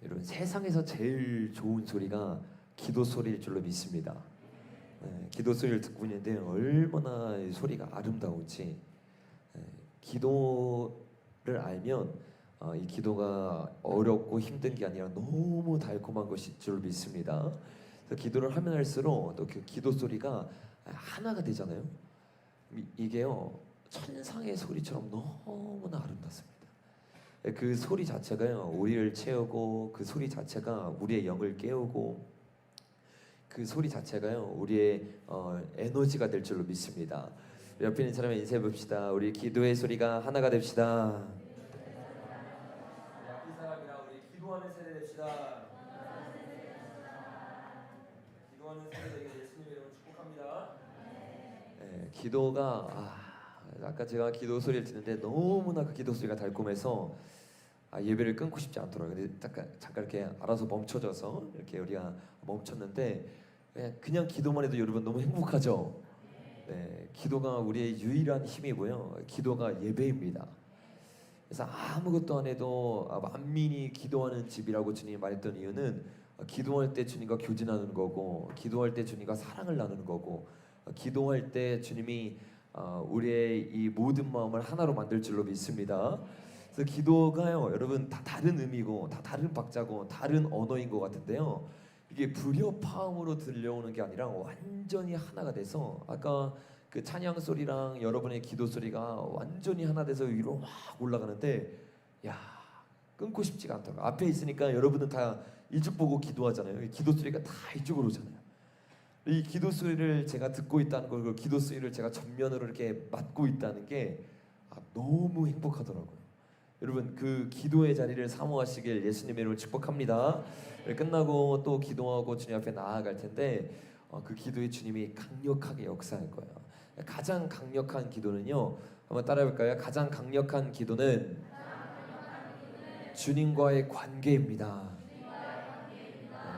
여러분, 세상에서 제일 좋은 소리가 기도 소리일 줄로 믿습니다. 기도 소리를 듣고 있는데 얼마나 이 소리가 아름다운지, 기도를 알면 이 기도가 어렵고 힘든 게 아니라 너무 달콤한 것일 줄 믿습니다. 그래서 기도를 하면 할수록 또 그 기도 소리가 하나가 되잖아요. 이게요, 천상의 소리처럼 너무나 아름답습니다. 그 소리 자체가요, 우리를 채우고, 그 소리 자체가 우리의 영을 깨우고, 그 소리 자체가요, 우리의 에너지가 될 줄로 믿습니다. 옆에 있는 사람의 인사해 봅시다. 우리 기도의 소리가 하나가 됩시다. 이 사람이랑 우리 기도하는 세대 됩시다. 기도하는 세대 되게 예수님의 이름으로 축복합니다. 기도가 아까 제가 기도 소리를 듣는데 너무나 그 기도 소리가 달콤해서 예배를 끊고 싶지 않더라고요. 근데 잠깐 이렇게 알아서 멈춰져서 이렇게 우리가 멈췄는데, 그냥 기도만 해도 여러분 너무 행복하죠. 네, 기도가 우리의 유일한 힘이고요. 기도가 예배입니다. 그래서 아무것도 안 해도 만민이 기도하는 집이라고 주님이 말했던 이유는, 기도할 때 주님과 교제하는 거고, 기도할 때 주님과 사랑을 나누는 거고, 기도할 때 주님이 우리의 이 모든 마음을 하나로 만들 줄로 믿습니다. 그래서 기도가요, 여러분, 다 다른 의미고 다 다른 박자고 다른 언어인 것 같은데요, 이게 불협화음으로 들려오는 게 아니라 완전히 하나가 돼서, 아까 그 찬양 소리랑 여러분의 기도 소리가 완전히 하나 돼서 위로 막 올라가는데, 야, 끊고 싶지가 않더라고요. 앞에 있으니까 여러분은 다 이쪽 보고 기도하잖아요. 기도 소리가 다 이쪽으로 오잖아요. 이 기도 소리를 제가 듣고 있다는 걸, 그 기도 소리를 제가 전면으로 이렇게 맡고 있다는 게 너무 행복하더라고요. 여러분, 그 기도의 자리를 사모하시길 예수님의 이름으로 축복합니다. 끝나고 또 기도하고 주님 앞에 나아갈 텐데, 그 기도에 주님이 강력하게 역사할 거예요. 가장 강력한 기도는요, 한번 따라해볼까요? 가장 강력한 기도는 주님과의 관계입니다.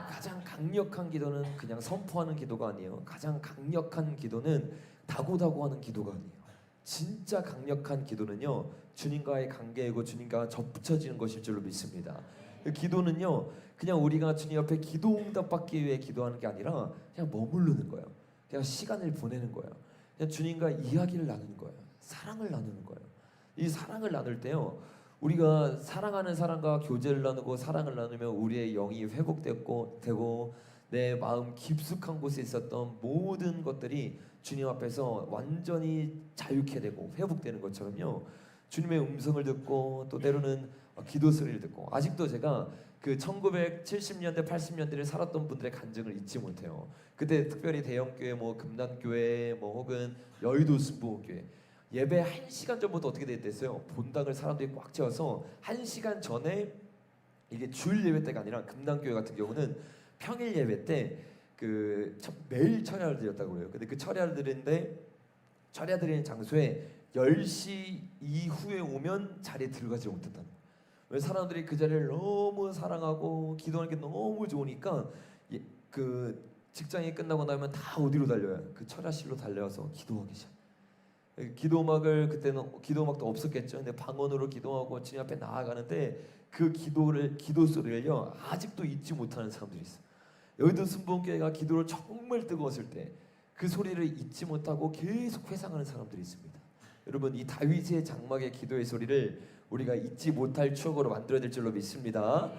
가장 강력한 기도는 그냥 선포하는 기도가 아니에요. 가장 강력한 기도는 다고다고 하는 기도가 아니에요. 진짜 강력한 기도는요, 주님과의 관계이고 주님과 접붙여지는 것일 줄로 믿습니다. 그 기도는요, 그냥 우리가 주님 옆에 기도 응답 받기 위해 기도하는 게 아니라 그냥 머무르는 거예요. 그냥 시간을 보내는 거예요. 그냥 주님과 이야기를 나누는 거예요. 사랑을 나누는 거예요. 이 사랑을 나눌 때요, 우리가 사랑하는 사람과 교제를 나누고 사랑을 나누면 우리의 영이 회복되고 내 마음 깊숙한 곳에 있었던 모든 것들이 주님 앞에서 완전히 자유케 되고 회복되는 것처럼요, 주님의 음성을 듣고 또 때로는 기도 소리를 듣고, 아직도 제가 그 1970년대 80년대를 살았던 분들의 간증을 잊지 못해요. 그때 특별히 대형교회, 뭐 금난교회, 뭐 혹은 여의도 순복음교회, 예배 1시간 전부터 어떻게 됐어요? 본당을 사람들이 꽉 채워서 1시간 전에, 이게 주일 예배 때가 아니라 금난교회 같은 경우는 평일 예배 때 그 매일 철야를 드렸다고 그래요. 근데 그 철야를 드리는데, 철야 드리는 장소에 10시 이후에 오면 자리에 들어가지 못했다는 거예요. 왜? 사람들이 그 자리를 너무 사랑하고 기도하는 게 너무 좋으니까, 그 직장이 끝나고 나면 다 어디로 달려요? 그 철야실로 달려와서 기도하기 시작. 기도 음악을, 그때는 기도 음악도 없었겠죠. 근데 방언으로 기도하고 주님 앞에 나아가는데, 그 기도 소리를요, 아직도 잊지 못하는 사람들이 있어요. 여의도 순복음교회가 기도를 정말 뜨거웠을 때 그 소리를 잊지 못하고 계속 회상하는 사람들이 있습니다. 여러분, 이 다윗의 장막의 기도의 소리를 우리가 잊지 못할 추억으로 만들어야 될 줄로 믿습니다.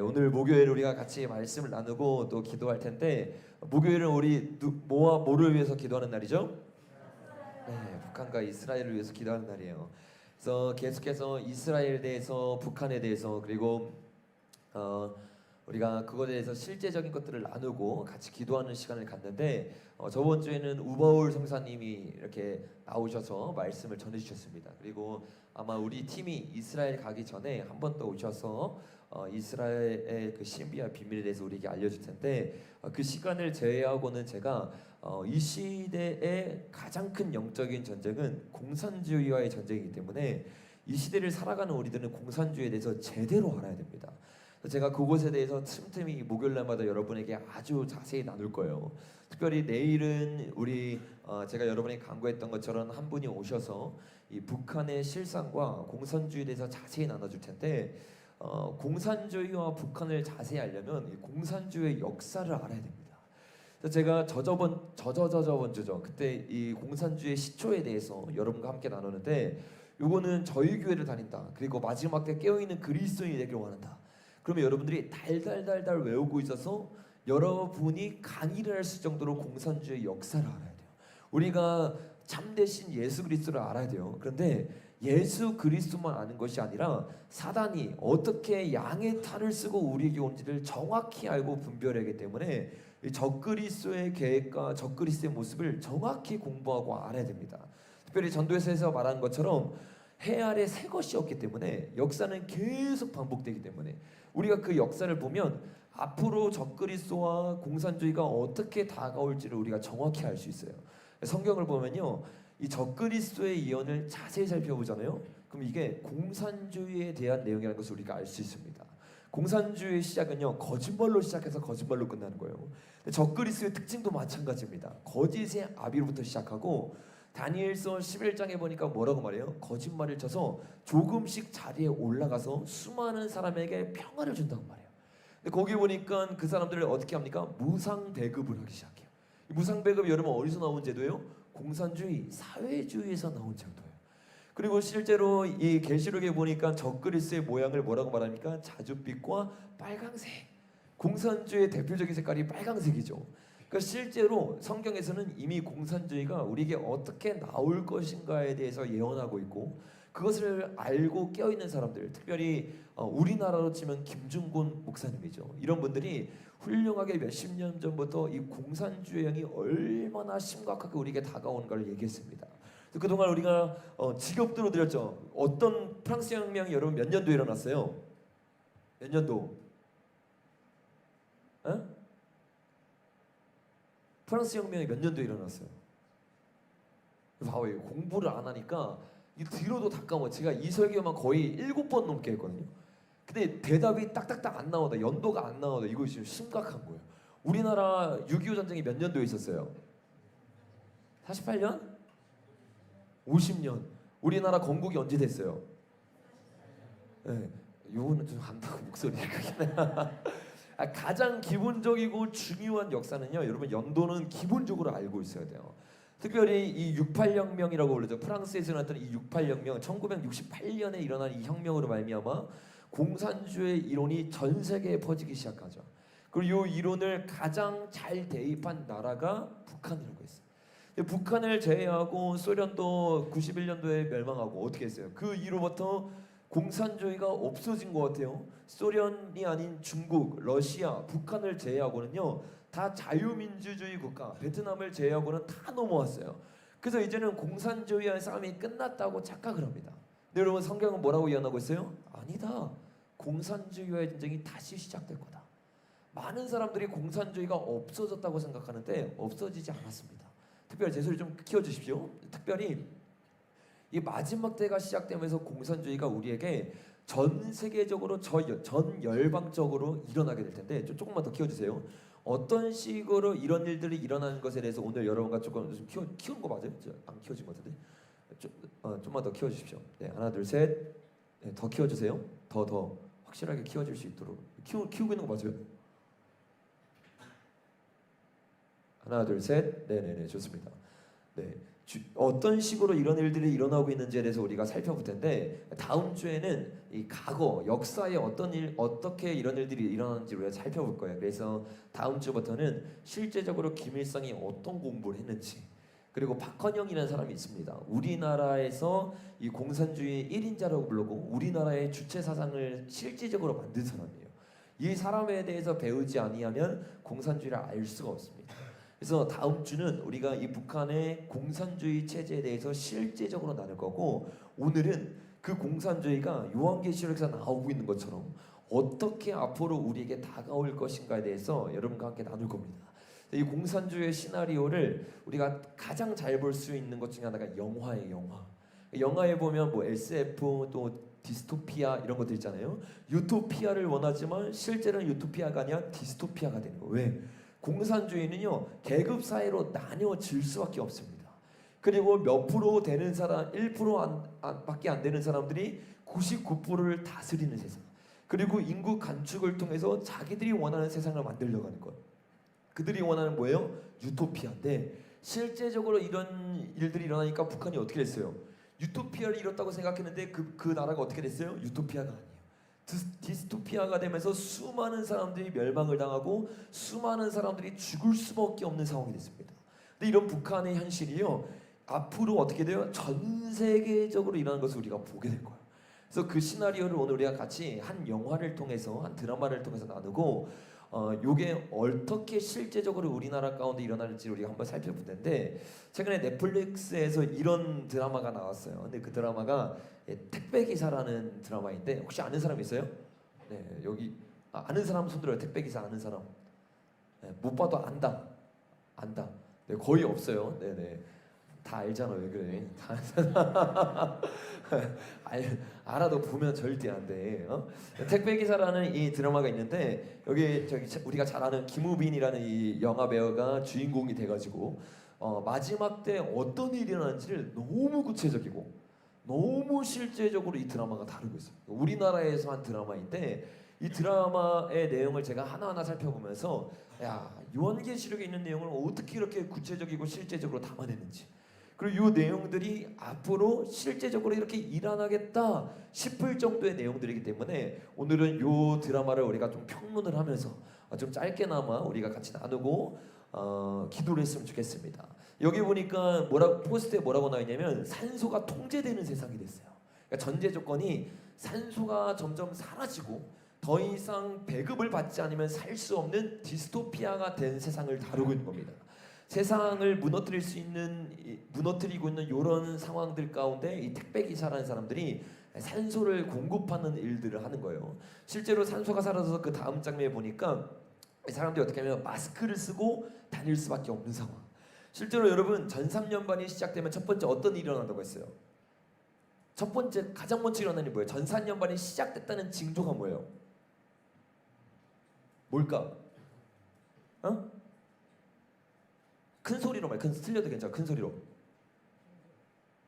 오늘 목요일 우리가 같이 말씀을 나누고 또 기도할 텐데, 목요일은 우리 뭐를 위해서 기도하는 날이죠? 네, 북한과 이스라엘을 위해서 기도하는 날이에요. 그래서 계속해서 이스라엘에 대해서, 북한에 대해서, 그리고 우리가 그것에 대해서 실제적인 것들을 나누고 같이 기도하는 시간을 갖는데, 저번 주에는 우바울 성사님이 이렇게 나오셔서 말씀을 전해주셨습니다. 그리고 아마 우리 팀이 이스라엘 가기 전에 한 번 더 오셔서 이스라엘의 그 신비와 비밀에 대해서 우리에게 알려줄 텐데, 그 시간을 제외하고는 제가 이 시대의 가장 큰 영적인 전쟁은 공산주의와의 전쟁이기 때문에, 이 시대를 살아가는 우리들은 공산주의에 대해서 제대로 알아야 됩니다. 제가 그것에 대해서 틈틈이 목요일 날마다 여러분에게 아주 자세히 나눌 거예요. 특별히 내일은 우리 제가 여러분에게 강구했던 것처럼 한 분이 오셔서 이 북한의 실상과 공산주의에 대해서 자세히 나눠줄 텐데, 공산주의와 북한을 자세히 알려면 이 공산주의의 역사를 알아야 됩니다. 그래서 제가 저저번 주죠. 그때 이 공산주의 시초에 대해서 여러분과 함께 나누는데, 요거는 저희 교회를 다닌다, 그리고 마지막 때 깨어있는 그리스도인이 되기를 원한다, 그러면 여러분들이 달달달달 외우고 있어서 여러분이 강의를 할 수 정도로 공산주의 역사를 알아야 돼요. 우리가 참되신 예수 그리스도를 알아야 돼요. 그런데 예수 그리스도만 아는 것이 아니라 사단이 어떻게 양의 탈을 쓰고 우리에게 온지를 정확히 알고 분별해야 하기 때문에 적그리스도의 계획과 적그리스도의 모습을 정확히 공부하고 알아야 됩니다. 특별히 전도서에서 말한 것처럼 해 아래 새 것이 없기 때문에, 역사는 계속 반복되기 때문에 우리가 그 역사를 보면 앞으로 적그리스도와 공산주의가 어떻게 다가올지를 우리가 정확히 알 수 있어요. 성경을 보면요, 이 적그리스도의 예언을 자세히 살펴보잖아요. 그럼 이게 공산주의에 대한 내용이라는 것을 우리가 알 수 있습니다. 공산주의의 시작은요, 거짓말로 시작해서 거짓말로 끝나는 거예요. 적그리스도의 특징도 마찬가지입니다. 거짓의 아비로부터 시작하고, 다니엘서 11장에 보니까 뭐라고 말해요? 거짓말을 쳐서 조금씩 자리에 올라가서 수많은 사람에게 평화를 준다고 말해요. 근데 거기 보니까 그 사람들을 어떻게 합니까? 무상배급을 하기 시작해요. 이 무상배급이 여러분 어디서 나온 제도예요? 공산주의, 사회주의에서 나온 제도예요. 그리고 실제로 이 계시록에 보니까 적그리스도의 모양을 뭐라고 말합니까? 자줏빛과 빨강색. 공산주의의 대표적인 색깔이 빨강색이죠. 그러니까 실제로 성경에서는 이미 공산주의가 우리에게 어떻게 나올 것인가에 대해서 예언하고 있고, 그것을 알고 깨어있는 사람들, 특별히 우리나라로 치면 김중곤 목사님이죠. 이런 분들이 훌륭하게 몇십 년 전부터 이 공산주의형이 얼마나 심각하게 우리에게 다가오는가를 얘기했습니다. 그동안 우리가 직업들로 드렸죠. 어떤 프랑스 혁명이 여러분 몇 년도에 일어났어요? 몇 년도? 에? 프랑스 혁명이 몇 년도에 일어났어요? 봐봐요. 공부를 안 하니까 이 들어도 다 까먹어. 제가 이 설교만 거의 7번 넘게 했거든요. 근데 대답이 딱딱딱 안 나오다. 연도가 안 나오다. 이거 지금 심각한 거예요. 우리나라 6.25 전쟁이 몇 년도에 있었어요? 48년? 50년. 우리나라 건국이 언제 됐어요? 네, 요거는 좀 안다고 목소리가 크긴 해. 가장 기본적이고 중요한 역사는요, 여러분 연도는 기본적으로 알고 있어야 돼요. 특별히 이 68혁명이라고 부르죠. 프랑스에서 일어났던 이 68혁명, 1968년에 일어난 이 혁명으로 말미암아 공산주의 이론이 전 세계에 퍼지기 시작하죠. 그리고 이 이론을 가장 잘 대입한 나라가 북한이라고 했어요. 북한을 제외하고 소련도 91년도에 멸망하고 어떻게 했어요? 그 이후부터 공산주의가 없어진 것 같아요. 소련이 아닌 중국, 러시아, 북한을 제외하고는요, 다 자유민주주의 국가, 베트남을 제외하고는 다 넘어왔어요. 그래서 이제는 공산주의와의 싸움이 끝났다고 착각을 합니다. 근데 여러분, 성경은 뭐라고 예언하고 있어요? 아니다. 공산주의와의 전쟁이 다시 시작될 거다. 많은 사람들이 공산주의가 없어졌다고 생각하는데 없어지지 않았습니다. 특별히 제 소리 좀 키워주십시오. 특별히 이 마지막 때가 시작되면서 공산주의가 우리에게 전 세계적으로 전 열방적으로 일어나게 될 텐데, 조금만 더 키워주세요. 어떤 식으로 이런 일들이 일어나는 것에 대해서 오늘 여러분과 조금 키우는 거 맞아요? 안 키워진 것 같은데? 좀만 더 키워주십시오. 네, 하나 둘 셋. 네, 더 키워주세요. 더 확실하게 키워질 수 있도록 키우고 있는 거 맞아요? 하나 둘 셋. 네네네, 좋습니다. 네, 어떤 식으로 이런 일들이 일어나고 있는지에 대해서 우리가 살펴볼 텐데, 다음 주에는 이 과거 역사에 어떻게 이런 일들이 일어나는지 우리가 살펴볼 거예요. 그래서 다음 주부터는 실제적으로 김일성이 어떤 공부를 했는지, 그리고 박헌영이라는 사람이 있습니다. 우리나라에서 이 공산주의 1인자라고 부르고 우리나라의 주체 사상을 실질적으로 만든 사람이에요. 이 사람에 대해서 배우지 아니하면 공산주의를 알 수가 없습니다. 그래서 다음 주는 우리가 이 북한의 공산주의 체제에 대해서 실제적으로 나눌 거고, 오늘은 그 공산주의가 요한계시록에서 나오고 있는 것처럼 어떻게 앞으로 우리에게 다가올 것인가에 대해서 여러분과 함께 나눌 겁니다. 이 공산주의 시나리오를 우리가 가장 잘 볼 수 있는 것 중에 하나가 영화예요. 영화에 보면 뭐 SF 또 디스토피아 이런 것들 있잖아요. 유토피아를 원하지만 실제로는 유토피아가 아니라 디스토피아가 되는 거예요. 왜? 공산주의는요, 계급 사회로 나뉘어질 수밖에 없습니다. 그리고 몇 프로 되는 사람, 1% 밖에 안 되는 사람들이 99%를 다스리는 세상. 그리고 인구 감축을 통해서 자기들이 원하는 세상을 만들려고 하는 것. 그들이 원하는 뭐예요? 유토피아인데 실제적으로 이런 일들이 일어나니까 북한이 어떻게 됐어요? 유토피아를 이뤘다고 생각했는데 그 나라가 어떻게 됐어요? 유토피아가 아니에요. 디스토피아가 되면서 수많은 사람들이 멸망을 당하고 수많은 사람들이 죽을 수밖에 없는 상황이 됐습니다. 근데 이런 북한의 현실이요, 앞으로 어떻게 돼요? 전 세계적으로 일어나는 것을 우리가 보게 될 거예요. 그래서 그 시나리오를 오늘 우리가 같이 한 영화를 통해서, 한 드라마를 통해서 나누고 요게 어떻게 실제적으로 우리나라 가운데 일어날지 우리가 한번 살펴볼 텐데, 최근에 넷플릭스에서 이런 드라마가 나왔어요. 근데 그 드라마가 택배 기사라는 드라마인데, 혹시 아는 사람 있어요? 네, 여기 아는 사람 손 들어요. 택배 기사 아는 사람. 네, 못 봐도 안다. 네, 거의 없어요. 네네. 다 알잖아. 왜 그래? 다 알아도 보면 절대 안 돼. 택배 기사라는 이 드라마가 있는데, 여기 우리가 잘 아는 김우빈이라는 이 영화 배우가 주인공이 돼가지고 마지막 때 어떤 일이 일어나는지를 너무 구체적이고 너무 실제적으로 이 드라마가 다루고 있어요. 우리나라에서 한 드라마인데, 이 드라마의 내용을 제가 하나하나 살펴보면서 야, 요한계시록에 있는 내용을 어떻게 이렇게 구체적이고 실제적으로 담아내는지, 그리고 이 내용들이 앞으로 실제적으로 이렇게 일어나겠다 싶을 정도의 내용들이기 때문에 오늘은 이 드라마를 우리가 좀 평론을 하면서 좀 짧게나마 우리가 같이 나누고 기도를 했으면 좋겠습니다. 여기 보니까 포스트에 뭐라고 나와 있냐면 산소가 통제되는 세상이 됐어요. 그러니까 전제 조건이 산소가 점점 사라지고 더 이상 배급을 받지 않으면 살 수 없는 디스토피아가 된 세상을 다루고 있는 겁니다. 세상을 무너뜨리고 있는 이런 상황들 가운데 이 택배 기사라는 사람들이 산소를 공급하는 일들을 하는 거예요. 실제로 산소가 사라져서 그 다음 장면에 보니까 이 사람들이 어떻게 하면 마스크를 쓰고 다닐 수밖에 없는 상황. 실제로 여러분, 전삼년반이 시작되면 첫 번째 어떤 일이 일어난다고 했어요? 첫 번째, 가장 먼저 일어나는 게 뭐예요? 전삼년반이 시작됐다는 징조가 뭐예요? 뭘까? 큰 소리로 말해. 틀려도 괜찮아. 큰 소리로.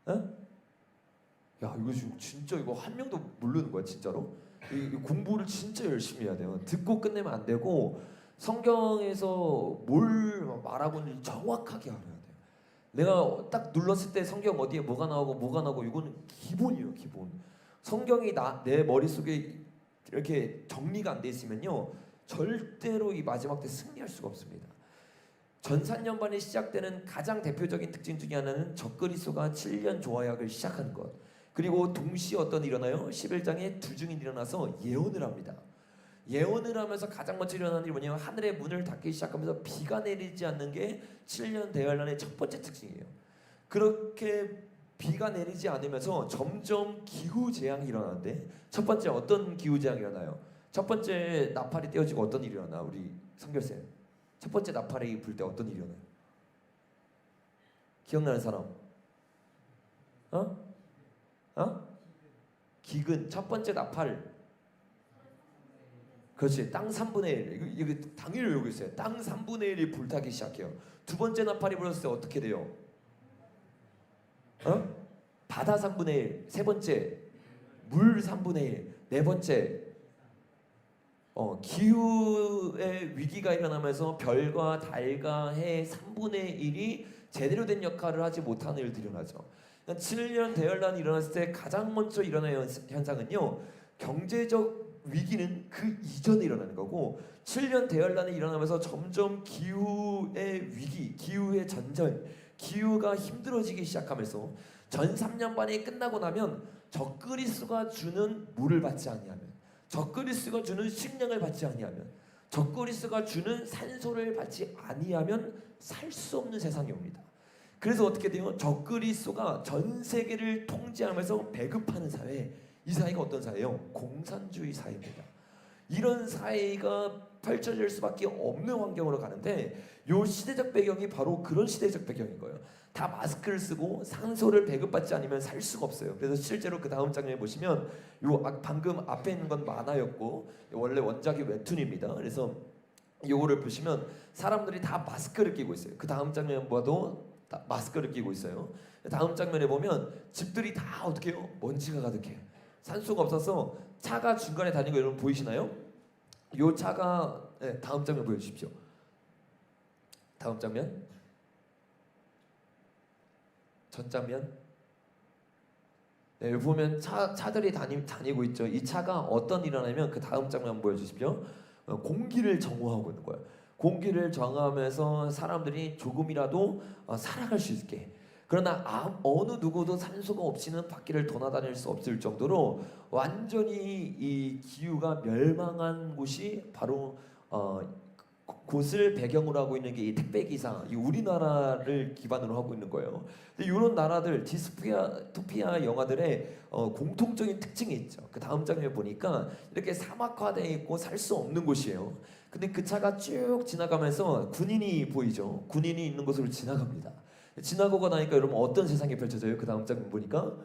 야, 이거 지금 진짜 이거 한 명도 모르는 거야, 진짜로? 이 공부를 진짜 열심히 해야 돼요. 듣고 끝내면 안 되고 성경에서 뭘 말하고 있는지 정확하게 알아야 돼요. 내가 딱 눌렀을 때 성경 어디에 뭐가 나오고 이거는 기본이에요, 기본. 성경이 내 머릿속에 이렇게 정리가 안 돼 있으면요, 절대로 이 마지막 때 승리할 수가 없습니다. 전산년반이 시작되는 가장 대표적인 특징 중에 하나는 적그리스도가 7년 조화약을 시작하는 것. 그리고 동시에 어떤 일어나요? 11장에 두 증인이 일어나서 예언을 합니다. 예언을 하면서 가장 먼저 일어나는 일이 뭐냐면 하늘의 문을 닫기 시작하면서 비가 내리지 않는 게 7년 대환란의 첫 번째 특징이에요. 그렇게 비가 내리지 않으면서 점점 기후재앙이 일어나는데, 첫 번째 어떤 기후재앙이 일어나요? 첫 번째 나팔이 떼어지고 어떤 일이 일어나? 우리 성결쌤, 첫 번째 나팔이 불 때 어떤 일이 일어나요? 기억나는 사람? 기근. 첫 번째 나팔. 그렇지. 땅 3분의 1. 이거 당연히 외우고 있어요. 땅 3분의 1이 불타기 시작해요. 두 번째 나팔이 불었을 때 어떻게 돼요? 바다 3분의 1. 세 번째 물 3분의 1. 네 번째 기후의 위기가 일어나면서 별과 달과 해 3분의 1이 제대로 된 역할을 하지 못하는 일들이 일어나죠. 7년 대열란이 일어났을 때 가장 먼저 일어나는 현상은요, 경제적 위기는 그 이전에 일어나는 거고, 7년 대열란이 일어나면서 점점 기후의 위기, 기후의 전쟁, 기후가 힘들어지기 시작하면서 전 3년반이 끝나고 나면 적그리스도가 주는 물을 받지 아니하면, 적그리스도가 주는 식량을 받지 아니하면, 적그리스도가 주는 산소를 받지 아니하면 살 수 없는 세상이 옵니다. 그래서 어떻게 돼요? 적그리스도가 전 세계를 통제하면서 배급하는 사회, 이 사회가 어떤 사회예요? 공산주의 사회입니다. 이런 사회가 펼쳐질 수밖에 없는 환경으로 가는데, 요 시대적 배경이 바로 그런 시대적 배경인 거예요. 다 마스크를 쓰고 산소를 배급받지 않으면 살 수가 없어요. 그래서 실제로 그 다음 장면에 보시면 방금 앞에 있는 건 만화였고 원래 원작이 웹툰입니다. 그래서 요거를 보시면 사람들이 다 마스크를 끼고 있어요. 그 다음 장면 봐도 마스크를 끼고 있어요. 다음 장면에 보면 집들이 다 어떻게 해요? 먼지가 가득해. 산소가 없어서 차가 중간에 다니는 거 여러분 보이시나요? 요 차가 다음 장면 보여주십시오. 다음 장면. 전 장면. 네, 여기 보면 차들이 다니고 있죠. 이 차가 어떤 일을 하냐면 그 다음 장면 한번 보여주십시오. 공기를 정화하고 있는 거예요. 공기를 정화하면서 사람들이 조금이라도 살아갈 수 있게. 그러나 어느 누구도 산소가 없이는 바퀴를 돌아다닐 수 없을 정도로 완전히 이 기후가 멸망한 곳이 바로 곳을 배경으로 하고 있는 게 이 택배 기사, 이 우리나라를 기반으로 하고 있는 거예요. 이런 나라들 디스토피아 영화들의 공통적인 특징이 있죠. 그 다음 장면에 보니까 이렇게 사막화되어 있고 살 수 없는 곳이에요. 근데 그 차가 쭉 지나가면서 군인이 보이죠. 군인이 있는 곳으로 지나갑니다. 지나고 나니까 여러분 어떤 세상이 펼쳐져요? 그 다음 장면 보니까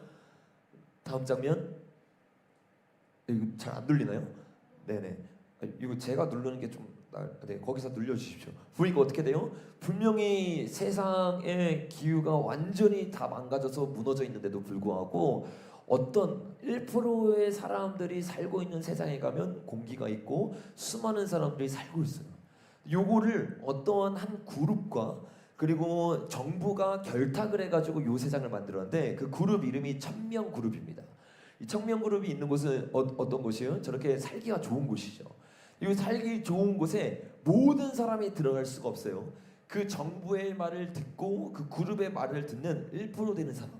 다음 장면 이거 잘 안 눌리나요? 네네. 이거 제가 누르는 게 좀 네, 거기서 눌려주십시오. 보니까 어떻게 돼요? 분명히 세상의 기후가 완전히 다 망가져서 무너져 있는데도 불구하고 어떤 1%의 사람들이 살고 있는 세상에 가면 공기가 있고 수많은 사람들이 살고 있어요. 요거를 어떠한 한 그룹과 그리고 정부가 결탁을 해가지고 요 세상을 만들었는데 그 그룹 이름이 천명 그룹입니다. 이 천명 그룹이 있는 곳은 어떤 곳이에요? 저렇게 살기가 좋은 곳이죠. 이 살기 좋은 곳에 모든 사람이 들어갈 수가 없어요. 그 정부의 말을 듣고 그 그룹의 말을 듣는 1% 되는 사람.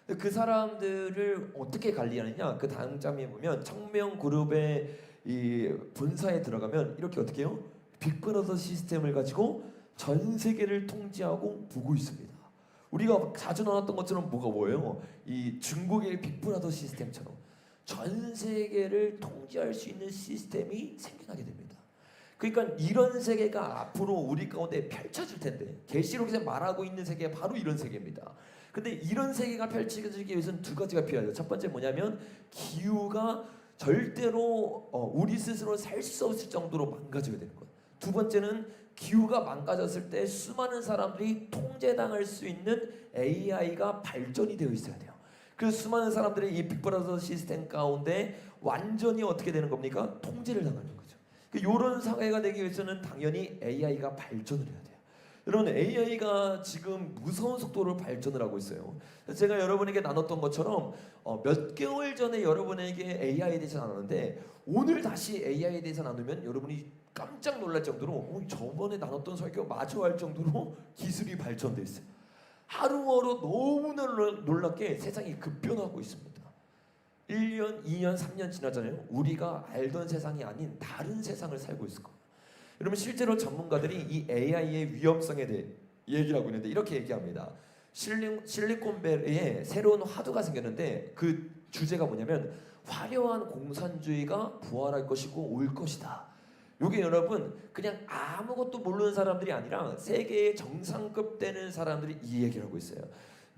그 사람들을 어떻게 관리하느냐? 그 다음 장면에 보면 청명 그룹의 이 본사에 들어가면 이렇게 어떻게 해요? 빅브라더 시스템을 가지고 전 세계를 통제하고 보고 있습니다. 우리가 자주 나왔던 것처럼 뭐예요? 이 중국의 빅브라더 시스템처럼 전 세계를 통제할 수 있는 시스템이 생겨나게 됩니다. 그러니까 이런 세계가 앞으로 우리 가운데 펼쳐질 텐데 계시록에서 말하고 있는 세계가 바로 이런 세계입니다. 근데 이런 세계가 펼쳐지기 위해서는 두 가지가 필요해요. 첫 번째 뭐냐면 기후가 절대로 우리 스스로 살 수 없을 정도로 망가져야 되는 거예요. 두 번째는 기후가 망가졌을 때 수많은 사람들이 통제당할 수 있는 AI가 발전이 되어 있어야 돼요. 그 수많은 사람들이 이 빅브라더 시스템 가운데 완전히 어떻게 되는 겁니까? 통제를 당하는 거죠. 이런 사회가 되기 위해서는 당연히 AI가 발전을 해야 돼요. 여러분 AI가 지금 무서운 속도로 발전을 하고 있어요. 제가 여러분에게 나눴던 것처럼 몇 개월 전에 여러분에게 AI에 대해서 나눴는데 오늘 다시 AI에 대해서 나누면 여러분이 깜짝 놀랄 정도로 저번에 나눴던 설교 마주할 정도로 기술이 발전돼 있어요. 하루하루 너무나 놀랍게 세상이 급변하고 있습니다. 1년, 2년, 3년 지나잖아요. 우리가 알던 세상이 아닌 다른 세상을 살고 있을 거예요. 여러분 실제로 전문가들이 이 AI의 위험성에 대해 얘기를 하고 있는데 이렇게 얘기합니다. 실리콘밸리에 새로운 화두가 생겼는데 그 주제가 뭐냐면 화려한 공산주의가 부활할 것이고 올 것이다. 이게 여러분 그냥 아무것도 모르는 사람들이 아니라 세계의 정상급 되는 사람들이 이 얘기를 하고 있어요.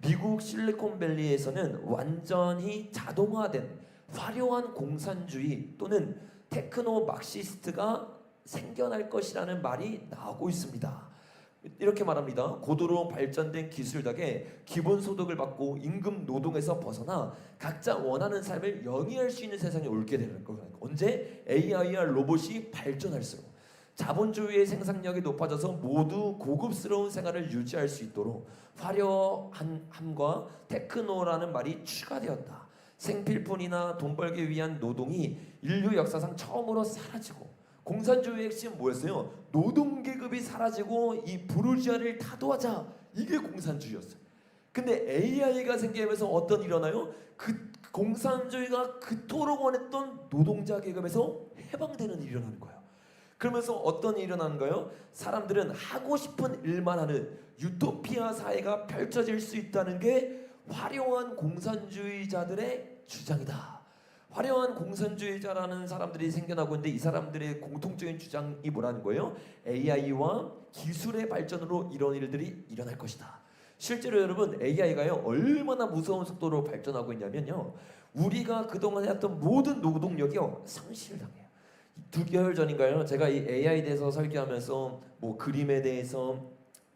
미국 실리콘밸리에서는 완전히 자동화된 화려한 공산주의 또는 테크노 막시스트가 생겨날 것이라는 말이 나오고 있습니다. 이렇게 말합니다. 고도로 발전된 기술 덕에 기본소득을 받고 임금 노동에서 벗어나 각자 원하는 삶을 영위할 수 있는 세상이 올게 되는 거예요. 언제? AI와 로봇이 발전할수록 자본주의의 생산력이 높아져서 모두 고급스러운 생활을 유지할 수 있도록 화려함과 테크노라는 말이 추가되었다. 생필품이나 돈 벌기 위한 노동이 인류 역사상 처음으로 사라지고 공산주의의 핵심은 뭐였어요? 노동계급이 사라지고 이 부르주아를 타도하자. 이게 공산주의였어요. 근데 AI가 생기면서 어떤 일어나요? 그 공산주의가 그토록 원했던 노동자 계급에서 해방되는 일이 일어나는 거예요. 그러면서 어떤 일이 일어나는가요? 사람들은 하고 싶은 일만 하는 유토피아 사회가 펼쳐질 수 있다는 게 화려한 공산주의자들의 주장이다. 화려한 공산주의자라는 사람들이 생겨나고 있는데 이 사람들의 공통적인 주장이 뭐라는 거예요? AI와 기술의 발전으로 이런 일들이 일어날 것이다. 실제로 여러분 AI가요 얼마나 무서운 속도로 발전하고 있냐면요 우리가 그동안 해왔던 모든 노동력이요 상실을 당해요. 2개월 전인가요? 제가 이 AI에 대해서 설교하면서 뭐 그림에 대해서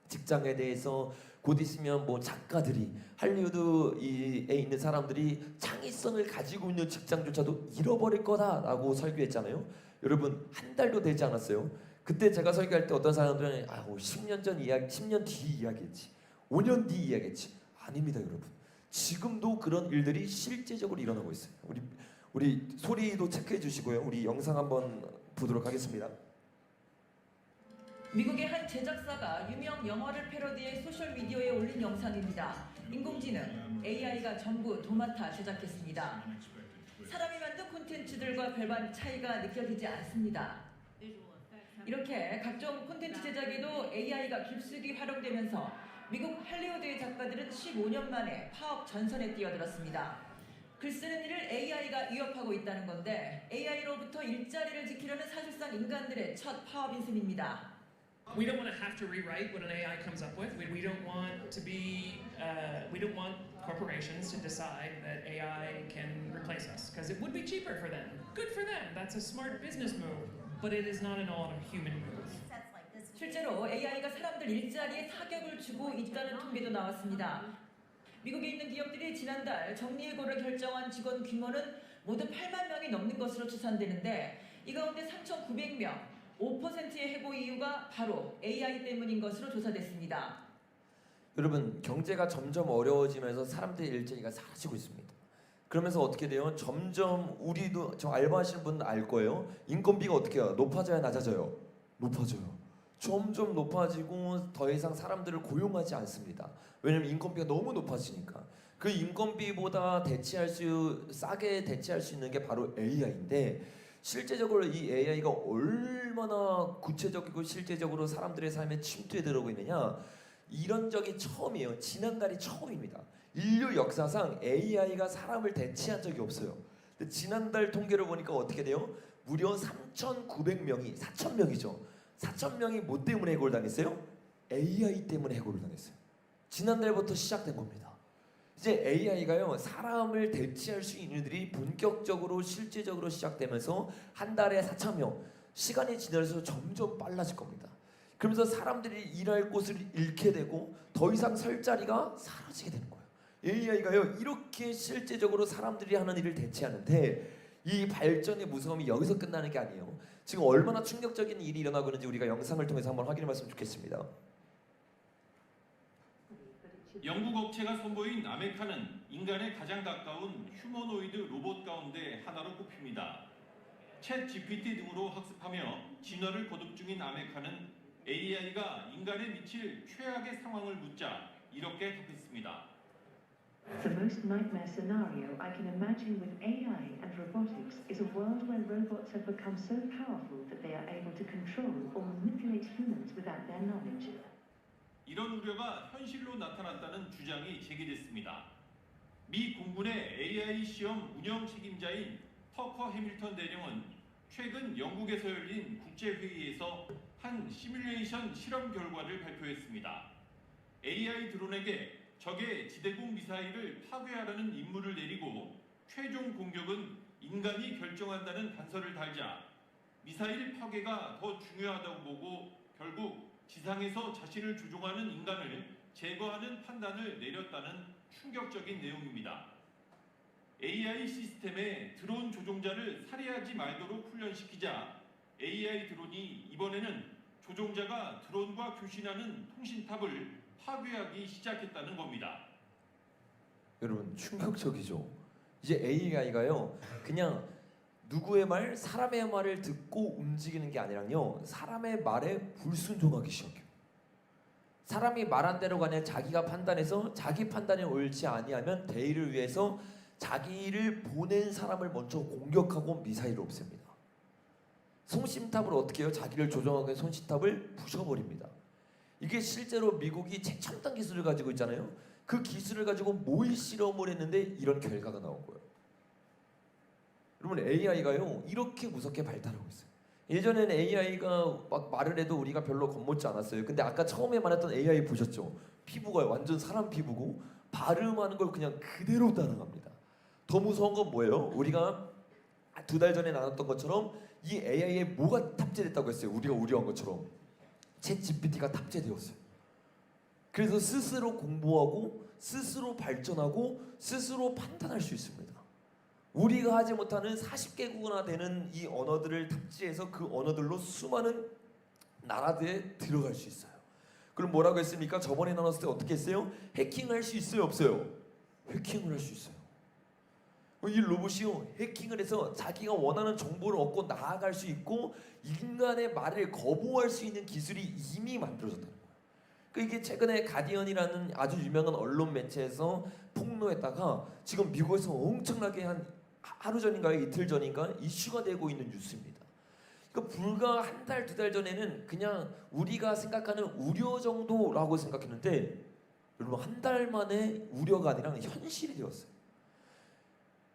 직장에 대해서 곧 있으면 뭐 작가들이 할리우드에 있는 사람들이 창의성을 가지고 있는 직장조차도 잃어버릴 거다라고 설교했잖아요. 여러분 한 달도 되지 않았어요. 그때 제가 설교할 때 어떤 사람들은 10년 전 이야기, 10년 뒤 이야기했지, 5년 뒤 이야기했지. 아닙니다, 여러분. 지금도 그런 일들이 실제적으로 일어나고 있어요. 우리 소리도 체크해 주시고요. 우리 영상 한번 보도록 하겠습니다. 미국의 한 제작사가 유명 영화를 패러디해 소셜미디어에 올린 영상입니다. 인공지능, AI가 전부 도맡아 제작했습니다. 사람이 만든 콘텐츠들과 별반 차이가 느껴지지 않습니다. 이렇게 각종 콘텐츠 제작에도 AI가 깊숙이 활용되면서 미국 할리우드의 작가들은 15년 만에 파업 전선에 뛰어들었습니다. 글 쓰는 일을 AI가 위협하고 있다는 건데 AI로부터 일자리를 지키려는 사실상 인간들의 첫 파업인 셈입니다. We don't want to have to rewrite what an AI comes up with. We don't want to be. We don't want corporations to decide that AI can replace us because it would be cheaper for them. Good for them. That's a smart business move. But it is not at all a human move. 실제로 AI가 사람들 일자리에 타격을 주고 있다는 통계도 나왔습니다. 미국에 있는 기업들이 지난달 정리해고를 결정한 직원 규모는 모두 8만 명이 넘는 것으로 추산되는데 이 가운데 3,900명, 5%의 해고 이유가 바로 AI 때문인 것으로 조사됐습니다. 여러분 경제가 점점 어려워지면서 사람들의 일자리가 사라지고 있습니다. 그러면서 어떻게 돼요? 점점 우리도 저 알바하시는 분 알 거예요. 인건비가 어떻게 해요? 높아져야 낮아져요? 높아져요. 점점 높아지고 더 이상 사람들을 고용하지 않습니다. 왜냐면 인건비가 너무 높아지니까. 그 인건비보다 싸게 대체할 수 있는 게 바로 AI인데 실제적으로 이 AI가 얼마나 구체적이고 실제적으로 사람들의 삶에 침투해 들어오고 있느냐, 이런 적이 처음이에요. 지난달이 처음입니다. 인류 역사상 AI가 사람을 대체한 적이 없어요. 근데 지난달 통계를 보니까 어떻게 돼요? 무려 3,900명이 4,000명이죠. 4,000명이 뭐 때문에 해고를 당했어요? AI 때문에 해고를 당했어요. 지난달부터 시작된 겁니다. 이제 AI가요 사람을 대체할 수 있는 일들이 본격적으로 실제적으로 시작되면서 한 달에 4,000명, 시간이 지날수록 점점 빨라질 겁니다. 그러면서 사람들이 일할 곳을 잃게 되고 더 이상 설 자리가 사라지게 되는 거예요. AI가요 이렇게 실제적으로 사람들이 하는 일을 대체하는데 이 발전의 무서움이 여기서 끝나는 게 아니에요. 지금 얼마나 충격적인 일이 일어나고 있는지 우리가 영상을 통해서 한번 확인해 봤으면 좋겠습니다. 영국 업체가 선보인 아메카는 인간에 가장 가까운 휴머노이드 로봇 가운데 하나로 꼽힙니다. 챗 GPT 등으로 학습하며 진화를 거듭 중인 아메카는 AI가 인간에 미칠 최악의 상황을 묻자 이렇게 답했습니다. The most nightmare scenario I can imagine with AI and robotics is a world where robots have become so powerful that they are able to control or manipulate humans without their knowledge. 이런 우려가 현실로 나타났다는 주장이 제기됐습니다. 미 공군의 AI 시험 운영 책임자인 터커 해밀턴 대령은 최근 영국에서 열린 국제회의에서 한 시뮬레이션 실험 결과를 발표했습니다. AI 드론에게 적의 지대공 미사일을 파괴하라는 임무를 내리고 최종 공격은 인간이 결정한다는 단서를 달자 미사일 파괴가 더 중요하다고 보고 결국 지상에서 자신을 조종하는 인간을 제거하는 판단을 내렸다는 충격적인 내용입니다. AI 시스템에 드론 조종자를 살해하지 말도록 훈련시키자 AI 드론이 이번에는 조종자가 드론과 교신하는 통신탑을 파괴하기 시작했다는 겁니다. 여러분 충격적이죠. 이제 AI가요 그냥 누구의 말, 사람의 말을 듣고 움직이는 게 아니라요 사람의 말에 불순종하기 시작해요. 사람이 말한 대로 가냐 자기가 판단해서 자기 판단이 옳지 아니하면 대의를 위해서 자기를 보낸 사람을 먼저 공격하고 미사일을 없앱니다. 송신탑을 어떻게 해요? 자기를 조종하기 위해 송신탑을 부셔버립니다. 이게 실제로 미국이 최첨단 기술을 가지고 있잖아요. 그 기술을 가지고 모의 실험을 했는데 이런 결과가 나온 거예요. 여러분 AI가요 이렇게 무섭게 발달하고 있어요. 예전에는 AI가 막 말을 해도 우리가 별로 겁먹지 않았어요. 근데 아까 처음에 말했던 AI 보셨죠? 피부가 완전 사람 피부고 발음하는 걸 그냥 그대로 따라갑니다. 더 무서운 건 뭐예요? 우리가 2달 전에 나눴던 것처럼 이 AI에 뭐가 탑재됐다고 했어요? 우리가 우려한 것처럼 챗 GPT가 탑재되었어요. 그래서 스스로 공부하고 스스로 발전하고 스스로 판단할 수 있습니다. 우리가 하지 못하는 40개국어나 되는 이 언어들을 탑재해서 그 언어들로 수많은 나라들에 들어갈 수 있어요. 그럼 뭐라고 했습니까? 저번에 나눴을 때 어떻게 했어요? 해킹할 수 있어요, 없어요? 해킹을 할 수 있어요. 이 로봇이요, 해킹을 해서 자기가 원하는 정보를 얻고 나아갈 수 있고 인간의 말을 거부할 수 있는 기술이 이미 만들어졌다는 거예요. 이게 최근에 가디언이라는 아주 유명한 언론 매체에서 폭로했다가 지금 미국에서 엄청나게 한 하루 전인가요, 이틀 전인가 이슈가 되고 있는 뉴스입니다. 그러니까 불과 한 달, 두 달 전에는 그냥 우리가 생각하는 우려 정도라고 생각했는데 여러분 한 달 만에 우려가 아니라 현실이 되었어요.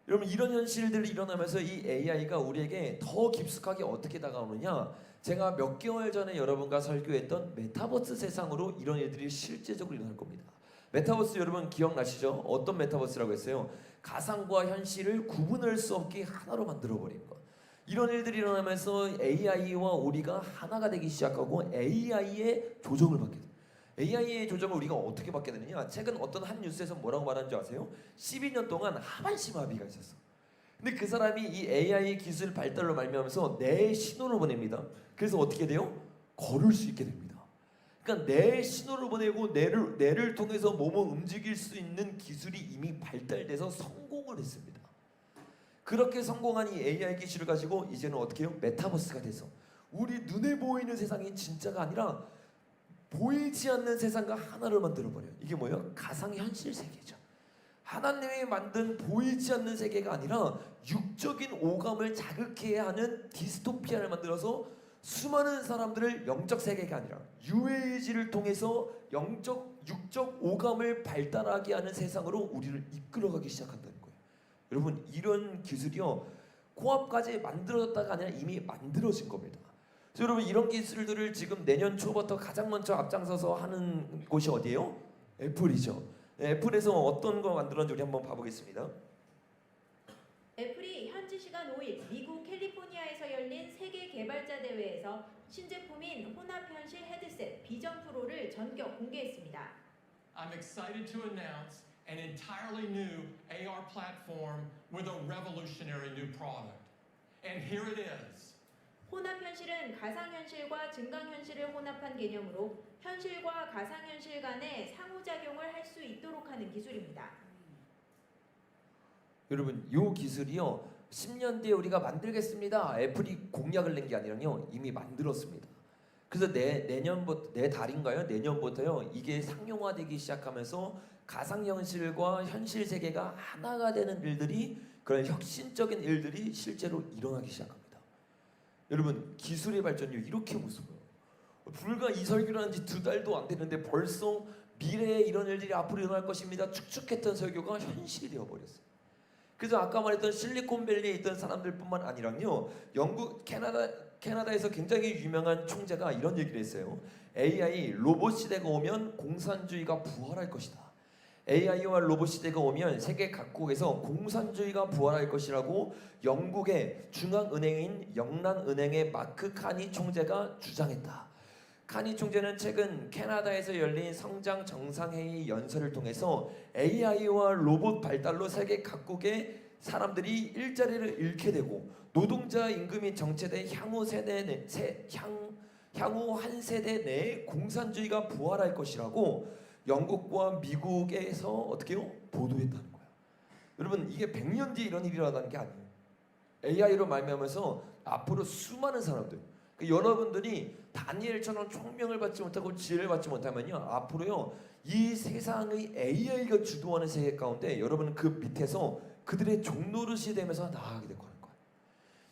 여러분 이런 현실들이 일어나면서 이 AI가 우리에게 더 깊숙하게 어떻게 다가오느냐, 제가 몇 개월 전에 여러분과 설교했던 메타버스 세상으로 이런 일들이 실제적으로 일어날 겁니다. 메타버스 여러분 기억나시죠? 어떤 메타버스라고 했어요? 가상과 현실을 구분할 수 없게 하나로 만들어버린 것. 이런 일들이 일어나면서 AI와 우리가 하나가 되기 시작하고 AI의 조정을 받게 돼요. AI의 조정을 우리가 어떻게 받게 되느냐? 최근 어떤 한 뉴스에서 뭐라고 말하는 줄 아세요? 12년 동안 하반신 마비가 있었어. 근데 그 사람이 이 AI 기술 발달로 말미암아서 뇌에 신호를 보냅니다. 그래서 어떻게 돼요? 걸을 수 있게 됩니다. 그러니까 뇌에 신호를 보내고 뇌를 통해서 몸을 움직일 수 있는 기술이 이미 발달돼서 성공을 했습니다. 그렇게 성공한 이 AI 기술을 가지고 이제는 어떻게 해요? 메타버스가 돼서 우리 눈에 보이는 세상이 진짜가 아니라 보이지 않는 세상과 하나를 만들어버려요. 이게 뭐예요? 가상현실 세계죠. 하나님이 만든 보이지 않는 세계가 아니라 육적인 오감을 자극해야 하는 디스토피아를 만들어서 수많은 사람들을 영적 세계가 아니라 UAG를 통해서 육적 오감을 발달하게 하는 세상으로 우리를 이끌어가기 시작한다는 거예요. 여러분 이런 기술이요 코앞까지 만들어졌다가 아니라 이미 만들어진 겁니다. 그래서 여러분 이런 기술들을 지금 내년 초부터 가장 먼저 앞장서서 하는 곳이 어디예요? 애플이죠. 애플에서 어떤 거 만들었는지 우리 한번 봐보겠습니다. 애플이 현지 시간 5일 미국 캘리포니아에서 열린 세계 개발자 대회에서 신제품인 혼합현실 헤드셋 비전 프로를 전격 공개했습니다. I'm excited to announce an entirely new AR platform with a revolutionary new product. And here it is. 혼합현실은 가상현실과 증강현실을 혼합한 개념으로 현실과 가상현실 간의 상호작용을 할 수 있도록 하는 기술입니다. 여러분 이 기술이요 10년 뒤에 우리가 만들겠습니다. 애플이 공약을 낸 게 아니라요 이미 만들었습니다. 그래서 내년부터 내년부터요 이게 상용화되기 시작하면서 가상현실과 현실 세계가 하나가 되는 일들이 그런 혁신적인 일들이 실제로 일어나기 시작합니다. 여러분 기술의 발전이 이렇게 무서워요. 불과 이 설교를 한 지 2달도 안 됐는데 벌써 미래에 이런 일들이 앞으로 일어날 것입니다. 축축했던 설교가 현실이 되어버렸어요. 그래서 아까 말했던 실리콘밸리에 있던 사람들뿐만 아니라요 영국, 캐나다에서 굉장히 유명한 총재가 이런 얘기를 했어요. AI 로봇 시대가 오면 공산주의가 부활할 것이다. AI와 로봇 시대가 오면 세계 각국에서 공산주의가 부활할 것이라고 영국의 중앙은행인 영란은행의 마크 카니 총재가 주장했다. 카니 총재는 최근 캐나다에서 열린 성장 정상회의 연설을 통해서 AI와 로봇 발달로 세계 각국의 사람들이 일자리를 잃게 되고 노동자 임금이 정체돼 향후 한 세대 내에 공산주의가 부활할 것이라고 영국과 미국에서 어떻게 해요? 보도했다는 거예요. 여러분 이게 100년 뒤에 이런 일이 일어나는 게 아니에요. AI로 말미암아서 앞으로 수많은 사람들 여러분들이 다니엘처럼 총명을 받지 못하고 지혜를 받지 못하면요 앞으로요 이 세상의 AI가 주도하는 세계 가운데 여러분은 그 밑에서 그들의 종노릇이 되면서 나아가게 될 거예요.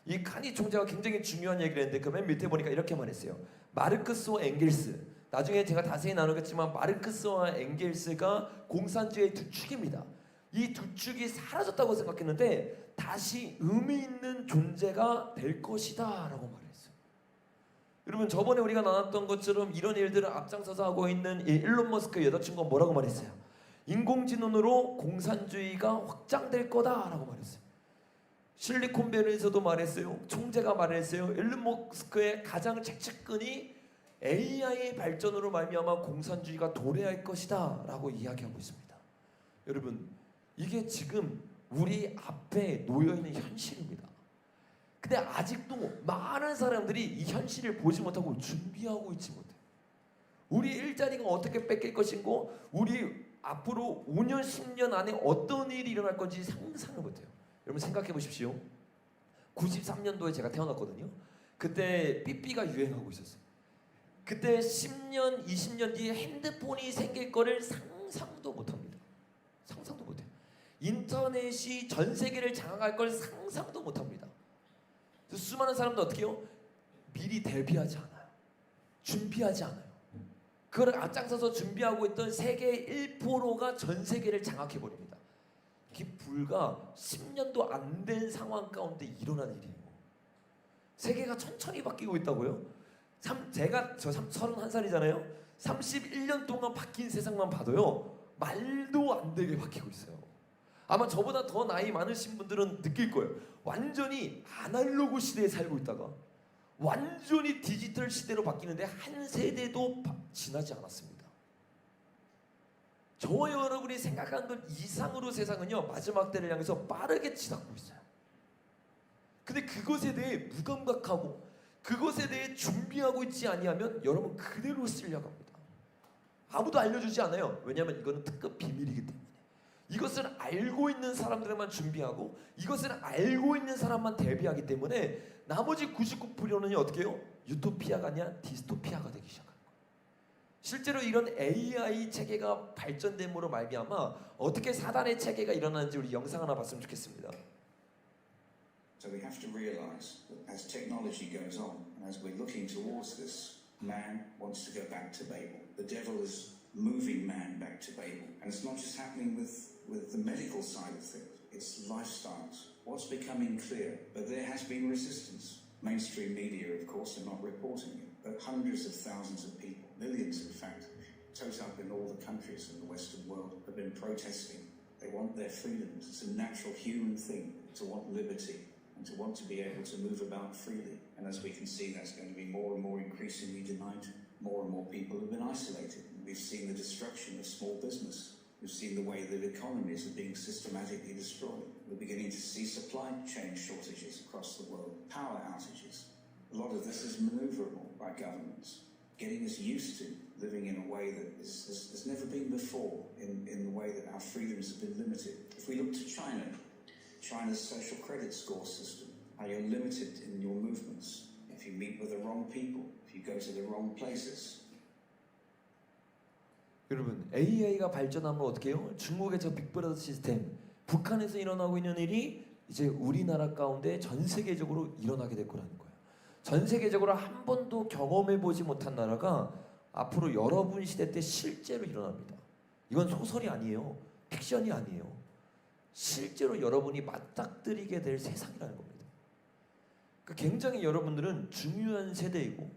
이 카니 총재가 굉장히 중요한 얘기를 했는데 그 맨 밑에 보니까 이렇게 말했어요. 마르크스와 엥겔스, 나중에 제가 자세히 나누겠지만 마르크스와 엥겔스가 공산주의의 두 축입니다. 이 두 축이 사라졌다고 생각했는데 다시 의미 있는 존재가 될 것이다 라고 말했어요. 여러분 저번에 우리가 나눴던 것처럼 이런 일들을 앞장서서 하고 있는 이 일론 머스크의 여자친구가 뭐라고 말했어요? 인공지능으로 공산주의가 확장될 거다라고 말했어요. 실리콘밸리에서도 말했어요. 총재가 말했어요. 일론 머스크의 가장 최측근이 AI의 발전으로 말미암아 공산주의가 도래할 것이다라고 이야기하고 있습니다. 여러분, 이게 지금 우리 앞에 놓여 있는 현실입니다. 근데 아직도 많은 사람들이 이 현실을 보지 못하고 준비하고 있지 못해요. 우리 일자리가 어떻게 뺏길 것인고 우리 앞으로 5년, 10년 안에 어떤 일이 일어날 건지 상상을 못해요. 여러분 생각해 보십시오. 93년도에 제가 태어났거든요. 그때 삐삐가 유행하고 있었어요. 그때 10년, 20년 뒤에 핸드폰이 생길 거를 상상도 못합니다. 상상도 못해요. 인터넷이 전 세계를 장악할 걸 상상도 못합니다. 수많은 사람들 어떻게 해요? 미리 대비하지 않아요. 준비하지 않아요. 그걸 앞장서서 준비하고 있던 세계 1%가 전 세계를 장악해버립니다. 이게 불과 10년도 안 된 상황 가운데 일어난 일이에요. 세계가 천천히 바뀌고 있다고요? 제가 31살이잖아요. 31년 동안 바뀐 세상만 봐도요, 말도 안 되게 바뀌고 있어요. 아마 저보다 더 나이 많으신 분들은 느낄 거예요. 완전히 아날로그 시대에 살고 있다가 완전히 디지털 시대로 바뀌는데 한 세대도 지나지 않았습니다. 저와 여러분이 생각한 것 이상으로 세상은요, 마지막 때를 향해서 빠르게 지나고 있어요. 근데 그것에 대해 무감각하고 그것에 대해 준비하고 있지 아니하면 여러분 그대로 쓸려갑니다. 아무도 알려주지 않아요. 왜냐하면 이거는 특급 비밀이기 때문에. 이것을 알고 있는 사람들만 준비하고 이것을 알고 있는 사람만 대비하기 때문에 나머지 99%는 어떻게 해요? 유토피아가 아니라 디스토피아가 되기 시작합니다. 실제로 이런 AI 체계가 발전됨으로 말미암아 어떻게 사단의 체계가 일어나는지 우리 영상 하나 봤으면 좋겠습니다. So we have to realize that as technology goes on, and as we're looking towards this, man wants to go back to Babel. The devil is moving man back to Babel. And it's not just happening with the medical side of things, it's lifestyles. What's becoming clear, but there has been resistance. Mainstream media, of course, are not reporting it, but hundreds of thousands of people, millions in fact, total up in all the countries in the Western world, have been protesting. They want their freedoms. It's a natural human thing to want liberty and to want to be able to move about freely. And as we can see, that's going to be more and more increasingly denied. More and more people have been isolated. We've seen the destruction of small business. We've seen the way that economies are being systematically destroyed. We're beginning to see supply chain shortages across the world, power outages. A lot of this is maneuverable by governments, getting us used to living in a way that has never been before, in the way that our freedoms have been limited. If we look to China, China's social credit score system, how you're limited in your movements. If you meet with the wrong people, if you go to the wrong places. 여러분, AI가 발전하면 어떻게 해요? 중국의 저 빅브라더 시스템, 북한에서 일어나고 있는 일이 이제 우리나라 가운데 전 세계적으로 일어나게 될 거라는 거예요. 전 세계적으로 한 번도 경험해보지 못한 나라가 앞으로 여러분 시대 때 실제로 일어납니다. 이건 소설이 아니에요. 픽션이 아니에요. 실제로 여러분이 맞닥뜨리게 될 세상이라는 겁니다. 그러니까 굉장히 여러분들은 중요한 세대이고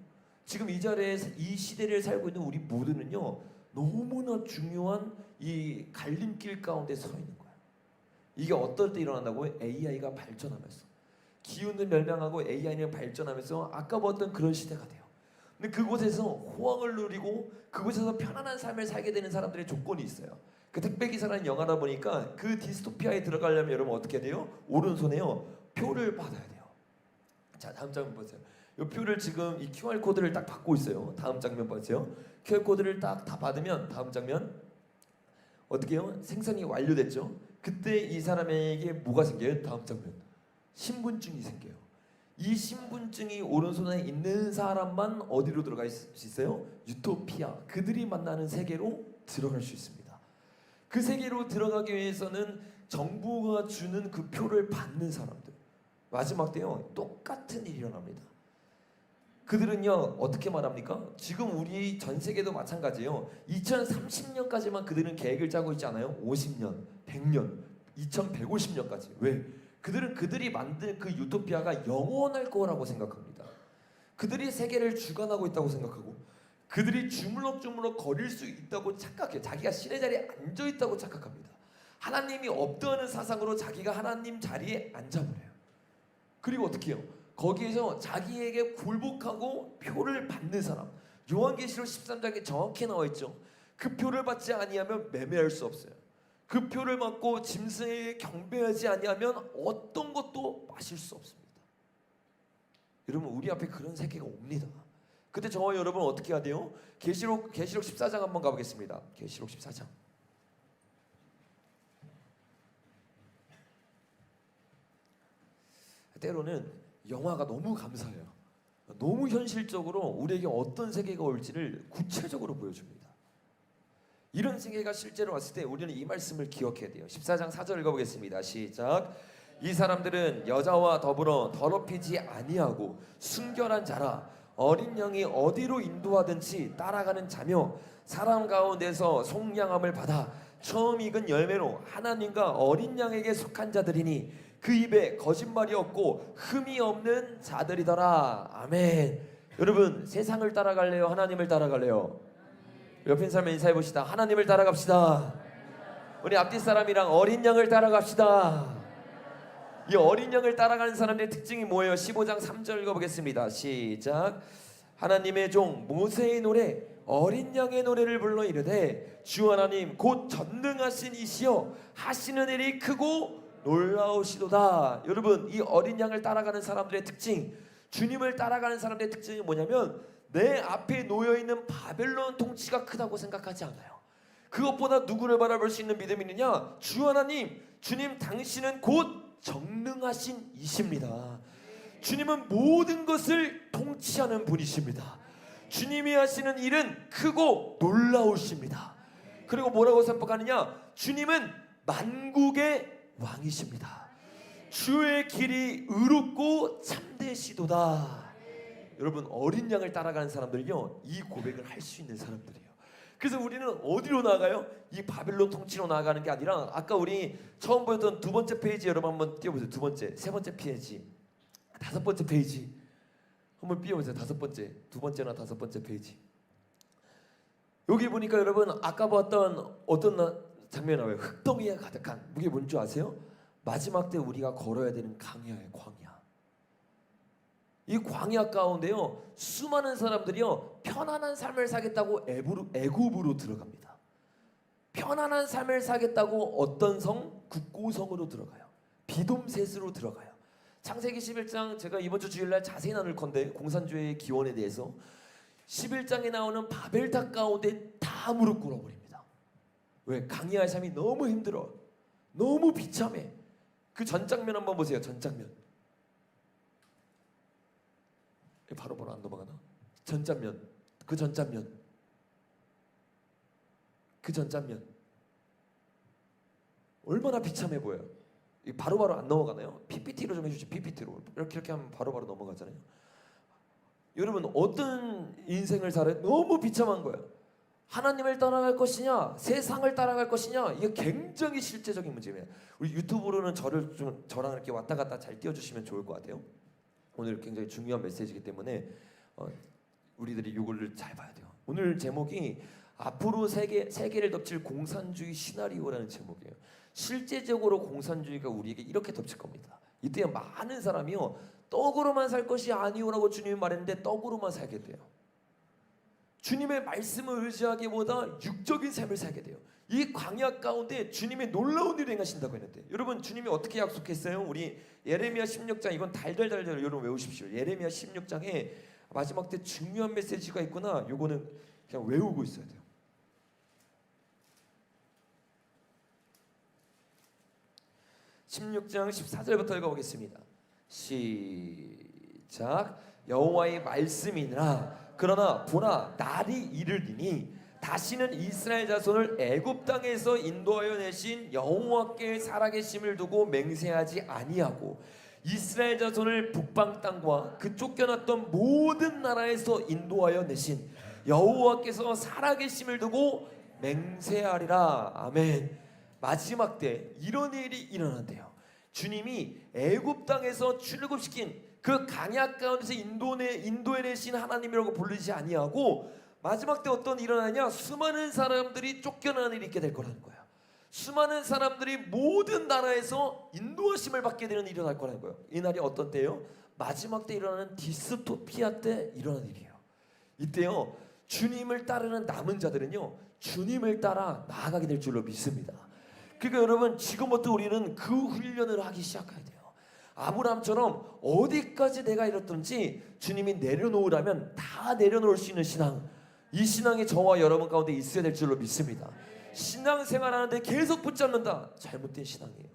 지금 이 자리에 이 시대를 살고 있는 우리 모두는요, 너무나 중요한 이 갈림길 가운데 서 있는 거예요. 이게 어떨 때 일어난다고요? AI가 발전하면서. 기후는 멸망하고 AI는 발전하면서 아까 봤던 그런 시대가 돼요. 근데 그곳에서 호황을 누리고 그곳에서 편안한 삶을 살게 되는 사람들의 조건이 있어요. 그 택배기사라는 영화다 보니까 그 디스토피아에 들어가려면 여러분 어떻게 돼요? 오른손에요, 표를 받아야 돼요. 자, 다음 장면 보세요. 이 표를 지금 이 QR코드를 딱 받고 있어요. 다음 장면 보세요. QR코드를 딱 다 받으면 다음 장면 어떻게 해요? 생성이 완료됐죠. 그때 이 사람에게 뭐가 생겨요? 다음 장면 신분증이 생겨요. 이 신분증이 오른손에 있는 사람만 어디로 들어갈 수 있어요? 유토피아, 그들이 만나는 세계로 들어갈 수 있습니다. 그 세계로 들어가기 위해서는 정부가 주는 그 표를 받는 사람들, 마지막 때요 똑같은 일이 일어납니다. 그들은요 어떻게 말합니까? 지금 우리 전 세계도 마찬가지예요. 2030년까지만 그들은 계획을 짜고 있지 않아요? 50년, 100년, 2150년까지. 왜? 그들은 그들이 만든 그 유토피아가 영원할 거라고 생각합니다. 그들이 세계를 주관하고 있다고 생각하고 그들이 주물럭주물럭 거릴 수 있다고 착각해요. 자기가 신의 자리에 앉아있다고 착각합니다. 하나님이 없다는 사상으로 자기가 하나님 자리에 앉아버려요. 그리고 어떻게 해요? 거기에서 자기에게 굴복하고 표를 받는 사람, 요한계시록 13장에 정확히 나와 있죠. 그 표를 받지 아니하면 매매할 수 없어요. 그 표를 받고 짐승에게 경배하지 아니하면 어떤 것도 마실 수 없습니다. 여러분 우리 앞에 그런 세계가 옵니다. 그때 저와 여러분 어떻게 해야 돼요? 계시록 14장 한번 가보겠습니다. 계시록 14장. 때로는 영화가 너무 감사해요. 너무 현실적으로 우리에게 어떤 세계가 올지를 구체적으로 보여줍니다. 이런 세계가 실제로 왔을 때 우리는 이 말씀을 기억해야 돼요. 14장 4절 읽어보겠습니다. 시작. 이 사람들은 여자와 더불어 더럽히지 아니하고 순결한 자라 어린 양이 어디로 인도하든지 따라가는 자며 사람 가운데서 속량함을 받아 처음 익은 열매로 하나님과 어린 양에게 속한 자들이니 그 입에 거짓말이 없고 흠이 없는 자들이더라. 아멘. 여러분 세상을 따라갈래요? 하나님을 따라갈래요? 옆에 사람 인사해 봅시다. 하나님을 따라갑시다. 우리 앞뒤 사람이랑 어린 양을 따라갑시다. 이 어린 양을 따라가는 사람들의 특징이 뭐예요? 15장 3절 읽어보겠습니다. 시작. 하나님의 종 모세의 노래 어린 양의 노래를 불러 이르되 주 하나님 곧 전능하신 이시여 하시는 일이 크고 놀라우시도다. 여러분 이 어린 양을 따라가는 사람들의 특징, 주님을 따라가는 사람들의 특징이 뭐냐면 내 앞에 놓여있는 바벨론 통치가 크다고 생각하지 않아요. 그것보다 누구를 바라볼 수 있는 믿음이 있느냐? 주 하나님, 주님 당신은 곧 전능하신 이십니다. 주님은 모든 것을 통치하는 분이십니다. 주님이 하시는 일은 크고 놀라우십니다. 그리고 뭐라고 선포하느냐? 주님은 만국의 왕이십니다. 주의 길이 의롭고 참되시도다. 여러분 어린 양을 따라가는 사람들은요 이 고백을 할 수 있는 사람들이에요. 그래서 우리는 어디로 나가요? 이 바벨론 통치로 나아가는 게 아니라 아까 우리 처음 보였던 두 번째 페이지 여러분 한번 띄워보세요. 두 번째, 세 번째 페이지, 다섯 번째 페이지 한번 띄워보세요. 다섯 번째, 두 번째나 다섯 번째 페이지. 여기 보니까 여러분 아까 봤던 어떤 장면이 나와요. 흙덩이가 가득한. 이게 뭔지 아세요? 마지막 때 우리가 걸어야 되는 광야예요. 광야. 이 광야 가운데요 수많은 사람들이요 편안한 삶을 살겠다고 애굽으로 들어갑니다. 편안한 삶을 살겠다고 어떤 성? 국고성으로 들어가요. 비돔셋으로 들어가요. 창세기 11장 제가 이번 주 주일날 자세히 나눌 건데 공산주의의 기원에 대해서 11장에 나오는 바벨탑 가운데 다 무릎 꿇어버립니다. 왜? 광야의 삶이 너무 힘들어. 너무 비참해. 그 전장면 한번 보세요. 전장면. 바로 안 넘어가나? 전장면. 그 전장면. 그 전장면. 얼마나 비참해 보여요. 바로바로 안 넘어가나요? PPT로 좀 해주세요. PPT로. 이렇게 하면 바로바로 넘어가잖아요. 여러분 어떤 인생을 살아요? 너무 비참한 거예요. 하나님을 따라갈 것이냐 세상을 따라갈 것이냐 이게 굉장히 실제적인 문제예요. 우리 유튜브로는 저랑 이렇게 왔다 갔다 잘 띄워주시면 좋을 것 같아요. 오늘 굉장히 중요한 메시지이기 때문에 우리들이 이거를 잘 봐야 돼요. 오늘 제목이 앞으로 세계를 덮칠 공산주의 시나리오라는 제목이에요. 실제적으로 공산주의가 우리에게 이렇게 덮칠 겁니다. 이때 많은 사람이요 떡으로만 살 것이 아니오라고 주님이 말했는데 떡으로만 살게 돼요. 주님의 말씀을 의지하기보다 육적인 삶을 살게 돼요. 이 광야 가운데 주님의 놀라운 일을 행하신다고 했는데 여러분 주님이 어떻게 약속했어요? 우리 예레미야 16장 이건 달달달달 여러분 외우십시오. 예레미야 16장에 마지막 때 중요한 메시지가 있구나. 요거는 그냥 외우고 있어야 돼요. (16장 14절부터) 읽어보겠습니다. 시작. 여호와의 말씀이니라. 그러나 보라 날이 이르리니 다시는 이스라엘 자손을 애굽 땅에서 인도하여 내신 여호와께 살아계심을 두고 맹세하지 아니하고 이스라엘 자손을 북방 땅과 그 쫓겨났던 모든 나라에서 인도하여 내신 여호와께서 살아계심을 두고 맹세하리라. 아멘. 마지막 때 이런 일이 일어난대요. 주님이 애굽 땅에서 출애굽시킨 그 강약 가운데서 인도에 내신 하나님이라고 부르지 아니하고 마지막 때 어떤 일이 일어나냐? 수많은 사람들이 쫓겨나는 일이 있게 될 거라는 거예요. 수많은 사람들이 모든 나라에서 인도하심을 받게 되는 일이 일어날 거라는 거예요. 이 날이 어떤 때예요? 마지막 때 일어나는 디스토피아 때 일어나는 일이에요. 이때요 주님을 따르는 남은 자들은요, 주님을 따라 나아가게 될 줄로 믿습니다. 그러니까 여러분, 지금부터 우리는 그 훈련을 하기 시작해야 돼요. 아브라함처럼 어디까지 내가 이렇든지 주님이 내려놓으라면 다 내려놓을 수 있는 신앙, 이 신앙이 저와 여러분 가운데 있어야 될 줄로 믿습니다. 신앙생활하는데 계속 붙잡는다, 잘못된 신앙이에요.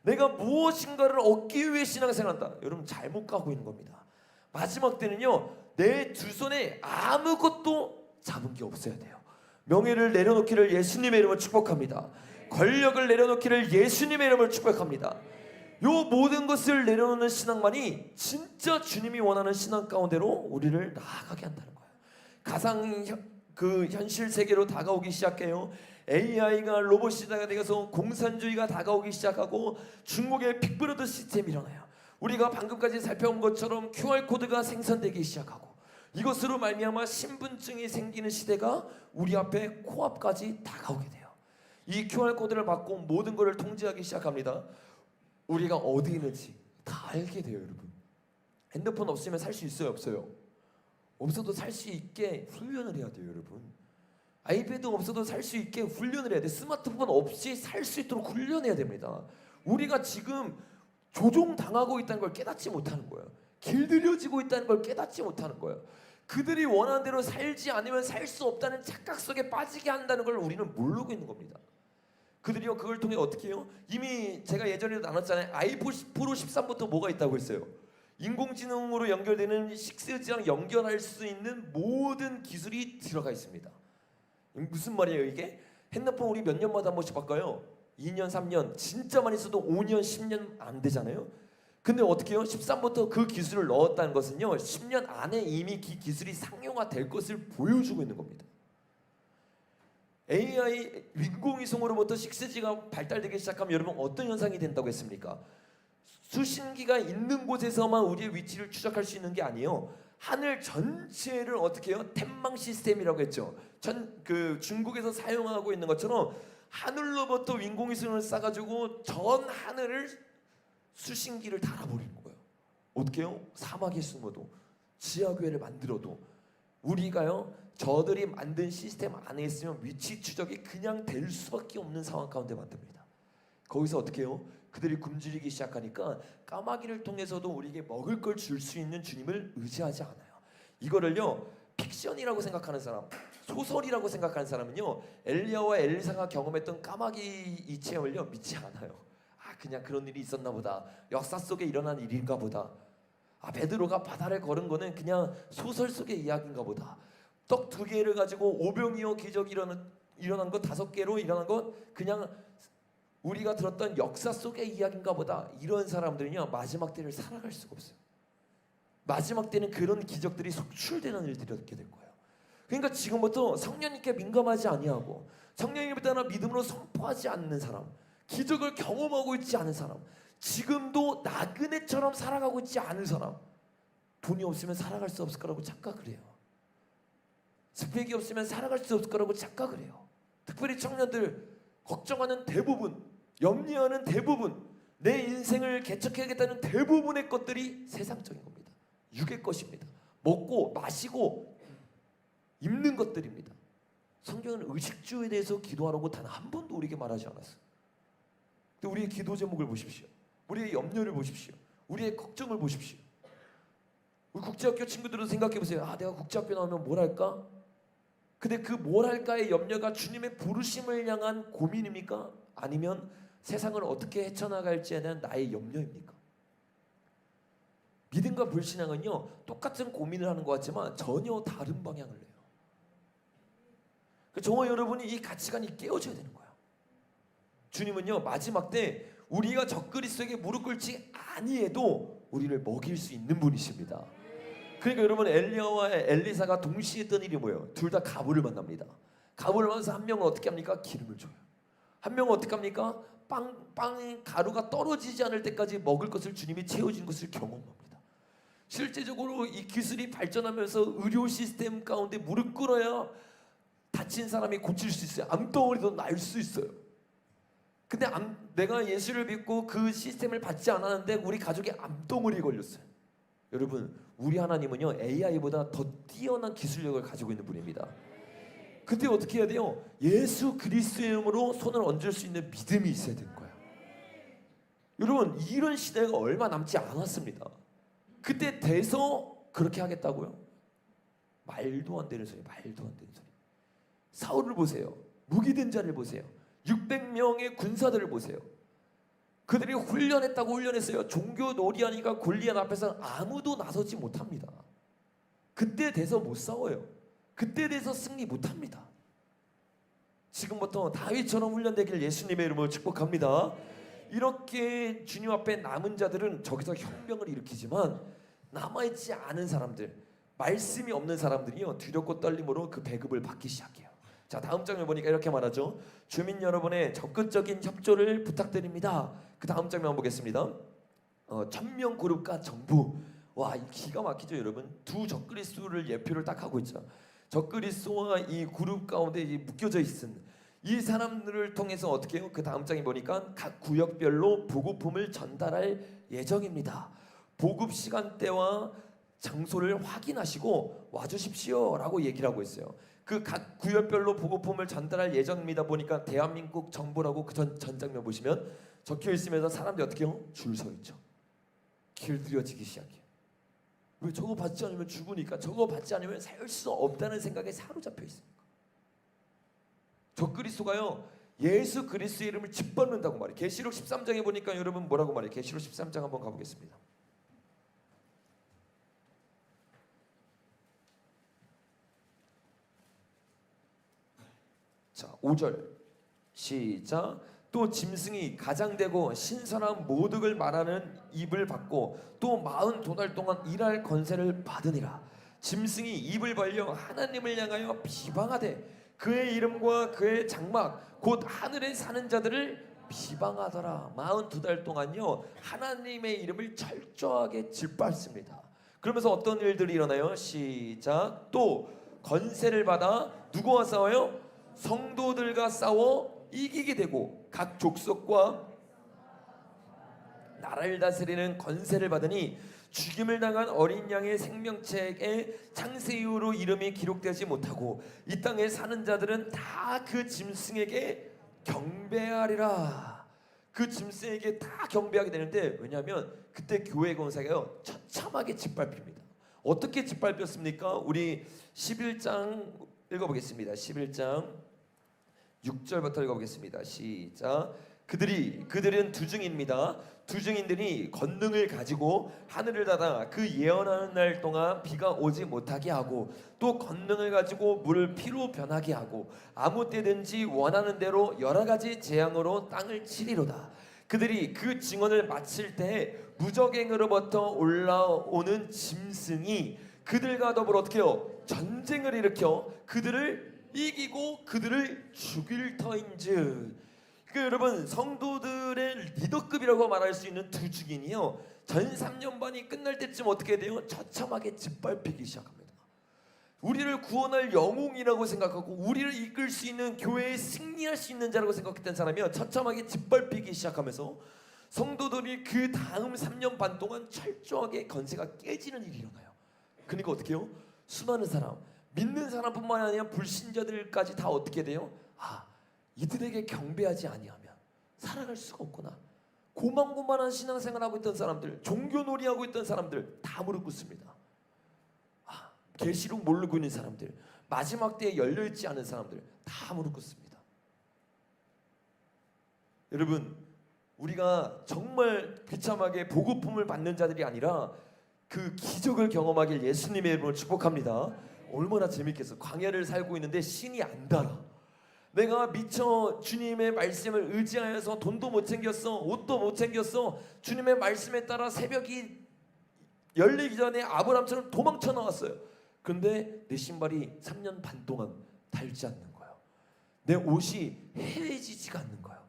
내가 무엇인가를 얻기 위해 신앙생활한다, 여러분 잘못 가고 있는 겁니다. 마지막 때는요, 내 두 손에 아무것도 잡은 게 없어야 돼요. 명예를 내려놓기를 예수님의 이름으로 축복합니다. 권력을 내려놓기를 예수님의 이름으로 축복합니다. 요 모든 것을 내려놓는 신앙만이 진짜 주님이 원하는 신앙 가운데로 우리를 나아가게 한다는 거예요. 가상 현실 세계로 다가오기 시작해요. AI가 로봇 시대가 되어서 공산주의가 다가오기 시작하고 중국의 빅브라더 시스템이 일어나요. 우리가 방금까지 살펴본 것처럼 QR코드가 생산되기 시작하고, 이것으로 말미암아 신분증이 생기는 시대가 우리 앞에 코앞까지 다가오게 돼요. 이 QR코드를 받고 모든 것을 통제하기 시작합니다. 우리가 어디 있는지 다 알게 돼요. 여러분, 핸드폰 없으면 살 수 있어요, 없어요? 없어도 살 수 있게 훈련을 해야 돼요. 여러분, 아이패드 없어도 살 수 있게 훈련을 해야 돼. 스마트폰 없이 살 수 있도록 훈련해야 됩니다. 우리가 지금 조종당하고 있다는 걸 깨닫지 못하는 거예요. 길들여지고 있다는 걸 깨닫지 못하는 거예요. 그들이 원하는 대로 살지 않으면 살 수 없다는 착각 속에 빠지게 한다는 걸 우리는 모르고 있는 겁니다. 그들이요, 그걸 통해 어떻게 해요? 이미 제가 예전에도 나눴잖아요. 아이폰 프로 13부터 뭐가 있다고 했어요? 인공지능으로 연결되는 6G랑 연결할 수 있는 모든 기술이 들어가 있습니다. 무슨 말이에요 이게? 핸드폰 우리 몇 년마다 한 번씩 바꿔요. 2년, 3년, 진짜 많이 써도 5년, 10년 안 되잖아요. 근데 어떻게 해요? 13부터 그 기술을 넣었다는 것은요, 10년 안에 이미 그 기술이 상용화될 것을 보여주고 있는 겁니다. AI 인공위성으로부터 6G가 발달되기 시작하면 여러분 어떤 현상이 된다고 했습니까? 수신기가 있는 곳에서만 우리의 위치를 추적할 수 있는 게 아니에요. 하늘 전체를 어떻게 해요? 템망 시스템이라고 했죠. 중국에서 사용하고 있는 것처럼 하늘로부터 인공위성을 쏴가지고 전 하늘을 수신기를 달아버리는 거예요. 어떻게 해요? 사막에 숨어도, 지하교회를 만들어도 우리가요, 저들이 만든 시스템 안에 있으면 위치 추적이 그냥 될 수밖에 없는 상황 가운데 만듭니다. 거기서 어떻게 해요? 그들이 굶주리기 시작하니까 까마귀를 통해서도 우리에게 먹을 걸 줄 수 있는 주님을 의지하지 않아요. 이거를요, 픽션이라고 생각하는 사람, 소설이라고 생각하는 사람은요, 엘리야와 엘리사가 경험했던 까마귀 이 체험을요 믿지 않아요. 그냥 그런 일이 있었나 보다, 역사 속에 일어난 일인가 보다, 베드로가 바다를 걸은 거는 그냥 소설 속의 이야기인가 보다, 떡 2개를 가지고 오병이어 기적이 일어난 거 5개로 일어난 건 그냥 우리가 들었던 역사 속의 이야기인가 보다, 이런 사람들은요 마지막 때를 살아갈 수가 없어요. 마지막 때는 그런 기적들이 속출되는 일들이 있게 될 거예요. 그러니까 지금부터 성령님께 민감하지 아니하고 성령님에 따라 믿음으로 선포하지 않는 사람, 기적을 경험하고 있지 않은 사람, 지금도 나그네처럼 살아가고 있지 않은 사람, 돈이 없으면 살아갈 수 없을 거라고 착각을 해요. 스펙이 없으면 살아갈 수 없을 거라고 착각을 해요. 특별히 청년들 걱정하는 대부분, 염려하는 대부분, 내 인생을 개척해야겠다는 대부분의 것들이 세상적인 겁니다. 육의 것입니다. 먹고 마시고 입는 것들입니다. 성경은 의식주에 대해서 기도하라고 단 한 번도 우리에게 말하지 않았어요. 근데 우리의 기도 제목을 보십시오. 우리의 염려를 보십시오. 우리의 걱정을 보십시오. 우리 국제학교 친구들은 생각해 보세요. 내가 국제학교 나오면 뭘 할까? 근데 그 뭘 할까의 염려가 주님의 부르심을 향한 고민입니까? 아니면 세상을 어떻게 헤쳐나갈지에 대한 나의 염려입니까? 믿음과 불신앙은요, 똑같은 고민을 하는 것 같지만 전혀 다른 방향을 내요. 저와 여러분이 이 가치관이 깨어져야 되는 거예요. 주님은요, 마지막 때 우리가 적그리스도에게 무릎 꿇지 아니해도 우리를 먹일 수 있는 분이십니다. 그러니까 여러분, 엘리야와 엘리사가 동시에 했던 일이 뭐예요? 둘 다 가부를 만납니다. 가부를 만나서 한 명은 어떻게 합니까? 기름을 줘요. 한 명은 어떻게 합니까? 빵 가루가 떨어지지 않을 때까지 먹을 것을 주님이 채워준 것을 경험합니다. 실제적으로 이 기술이 발전하면서 의료 시스템 가운데 무릎 꿇어야 다친 사람이 고칠 수 있어요. 암덩어리도 날 수 있어요. 근데 내가 예수를 믿고 그 시스템을 받지 않았는데 우리 가족이 암덩어리에 걸렸어요. 여러분, 우리 하나님은요 AI보다 더 뛰어난 기술력을 가지고 있는 분입니다. 근데 어떻게 해야 돼요? 예수 그리스도의 이름으로 손을 얹을 수 있는 믿음이 있어야 되는 거예요. 여러분 이런 시대가 얼마 남지 않았습니다. 그때 돼서 그렇게 하겠다고요? 말도 안 되는 소리, 말도 안 되는 소리. 사울을 보세요. 무기된 자를 보세요. 600명의 군사들을 보세요. 그들이 훈련했다고 훈련했어요. 종교 놀이하니까 골리앗 앞에서 아무도 나서지 못합니다. 그때 돼서 못 싸워요. 그때 돼서 승리 못합니다. 지금부터 다윗처럼 훈련되길 예수님의 이름으로 축복합니다. 이렇게 주님 앞에 남은 자들은 저기서 혁명을 일으키지만 남아있지 않은 사람들, 말씀이 없는 사람들이요 두렵고 떨림으로 그 배급을 받기 시작해요. 자, 다음 장면 보니까 이렇게 말하죠. 주민 여러분의 적극적인 협조를 부탁드립니다. 그 다음 장면 보겠습니다. 1000명 그룹과 정부. 와, 기가 막히죠, 여러분. 두 적그리스도를 예표를 딱 하고 있죠. 적그리스도와 이 그룹 가운데 묶여져 있은 이 사람들을 통해서 어떻게 해요? 그 다음 장에 보니까 각 구역별로 보급품을 전달할 예정입니다. 보급 시간대와 장소를 확인하시고 와주십시오라고 얘기를 하고 있어요. 그 각 구역별로 보급품을 전달할 예정입니다. 보니까 대한민국 정부라고 그 전 장면 보시면 적혀 있으면서 사람들이 어떻게 해요? 줄 서 있죠. 길들여지기 시작해요. 왜 저거 받지 않으면 죽으니까, 저거 받지 않으면 살 수 없다는 생각에 사로잡혀 있습니다. 적그리스도가요 예수 그리스도의 이름을 짓밟는다고 말해요. 계시록 13장에 보니까 여러분 뭐라고 말해요? 계시록 13장 한번 가보겠습니다. 자, 5절 시작. 또 짐승이 가장되고 신선한 모독을 말하는 입을 받고 또 42달 동안 일할 권세를 받으니라. 짐승이 입을 벌려 하나님을 향하여 비방하되 그의 이름과 그의 장막 곧 하늘에 사는 자들을 비방하더라. 42달 동안요 하나님의 이름을 철저하게 짓밟습니다. 그러면서 어떤 일들이 일어나요? 시작. 또 권세를 받아 누구와 싸워요? 성도들과 싸워 이기게 되고 각 족속과 나라를 다스리는 권세를 받으니 죽임을 당한 어린 양의 생명책에 창세 이후로 이름이 기록되지 못하고 이 땅에 사는 자들은 다 그 짐승에게 경배하리라. 그 짐승에게 다 경배하게 되는데, 왜냐하면 그때 교회 권세가요 처참하게 짓밟힙니다. 어떻게 짓밟혔습니까? 우리 11장 읽어보겠습니다. 11장 6절부터 읽어보겠습니다. 시작. 그들은 두증입니다. 두증인들이 권능을 가지고 하늘을 닫아 그 예언하는 날 동안 비가 오지 못하게 하고 또 권능을 가지고 물을 피로 변하게 하고 아무 때든지 원하는 대로 여러 가지 재앙으로 땅을 치리로다. 그들이 그 증언을 마칠 때 무적행으로부터 올라오는 짐승이 그들과 더불어 어떻게 해요? 전쟁을 일으켜 그들을 이기고 그들을 죽일 터인즉. 그 여러분 성도들의 리더급이라고 말할 수 있는 두 증인이요 전 3년반이 끝날 때쯤 어떻게 돼요? 처참하게 짓밟히기 시작합니다. 우리를 구원할 영웅이라고 생각하고 우리를 이끌 수 있는 교회에 승리할 수 있는 자라고 생각했던 사람이요 처참하게 짓밟히기 시작하면서 성도들이 그 다음 3년 반 동안 철저하게 권세가 깨지는 일이 일어나요. 그러니까 어떻게 해요? 수많은 사람, 믿는 사람뿐만 아니라 불신자들까지 다 어떻게 돼요? 이들에게 경배하지 아니하면 살아갈 수가 없구나. 고만고만한 신앙생활하고 있던 사람들, 종교놀이하고 있던 사람들 다 무릎 꿇습니다. 계시록 모르고 있는 사람들, 마지막 때에 열려있지 않은 사람들 다 무릎 꿇습니다. 여러분 우리가 정말 비참하게 보급품을 받는 자들이 아니라 그 기적을 경험하길 예수님의 이름으로 축복합니다. 얼마나 재밌겠어. 광야를 살고 있는데 신이 안 달아. 내가 미처 주님의 말씀을 의지하여서 돈도 못 챙겼어, 옷도 못 챙겼어. 주님의 말씀에 따라 새벽이 열리기 전에 아브람처럼 도망쳐 나왔어요. 그런데 내 신발이 3년 반 동안 닳지 않는 거예요. 내 옷이 해지지가 않는 거예요.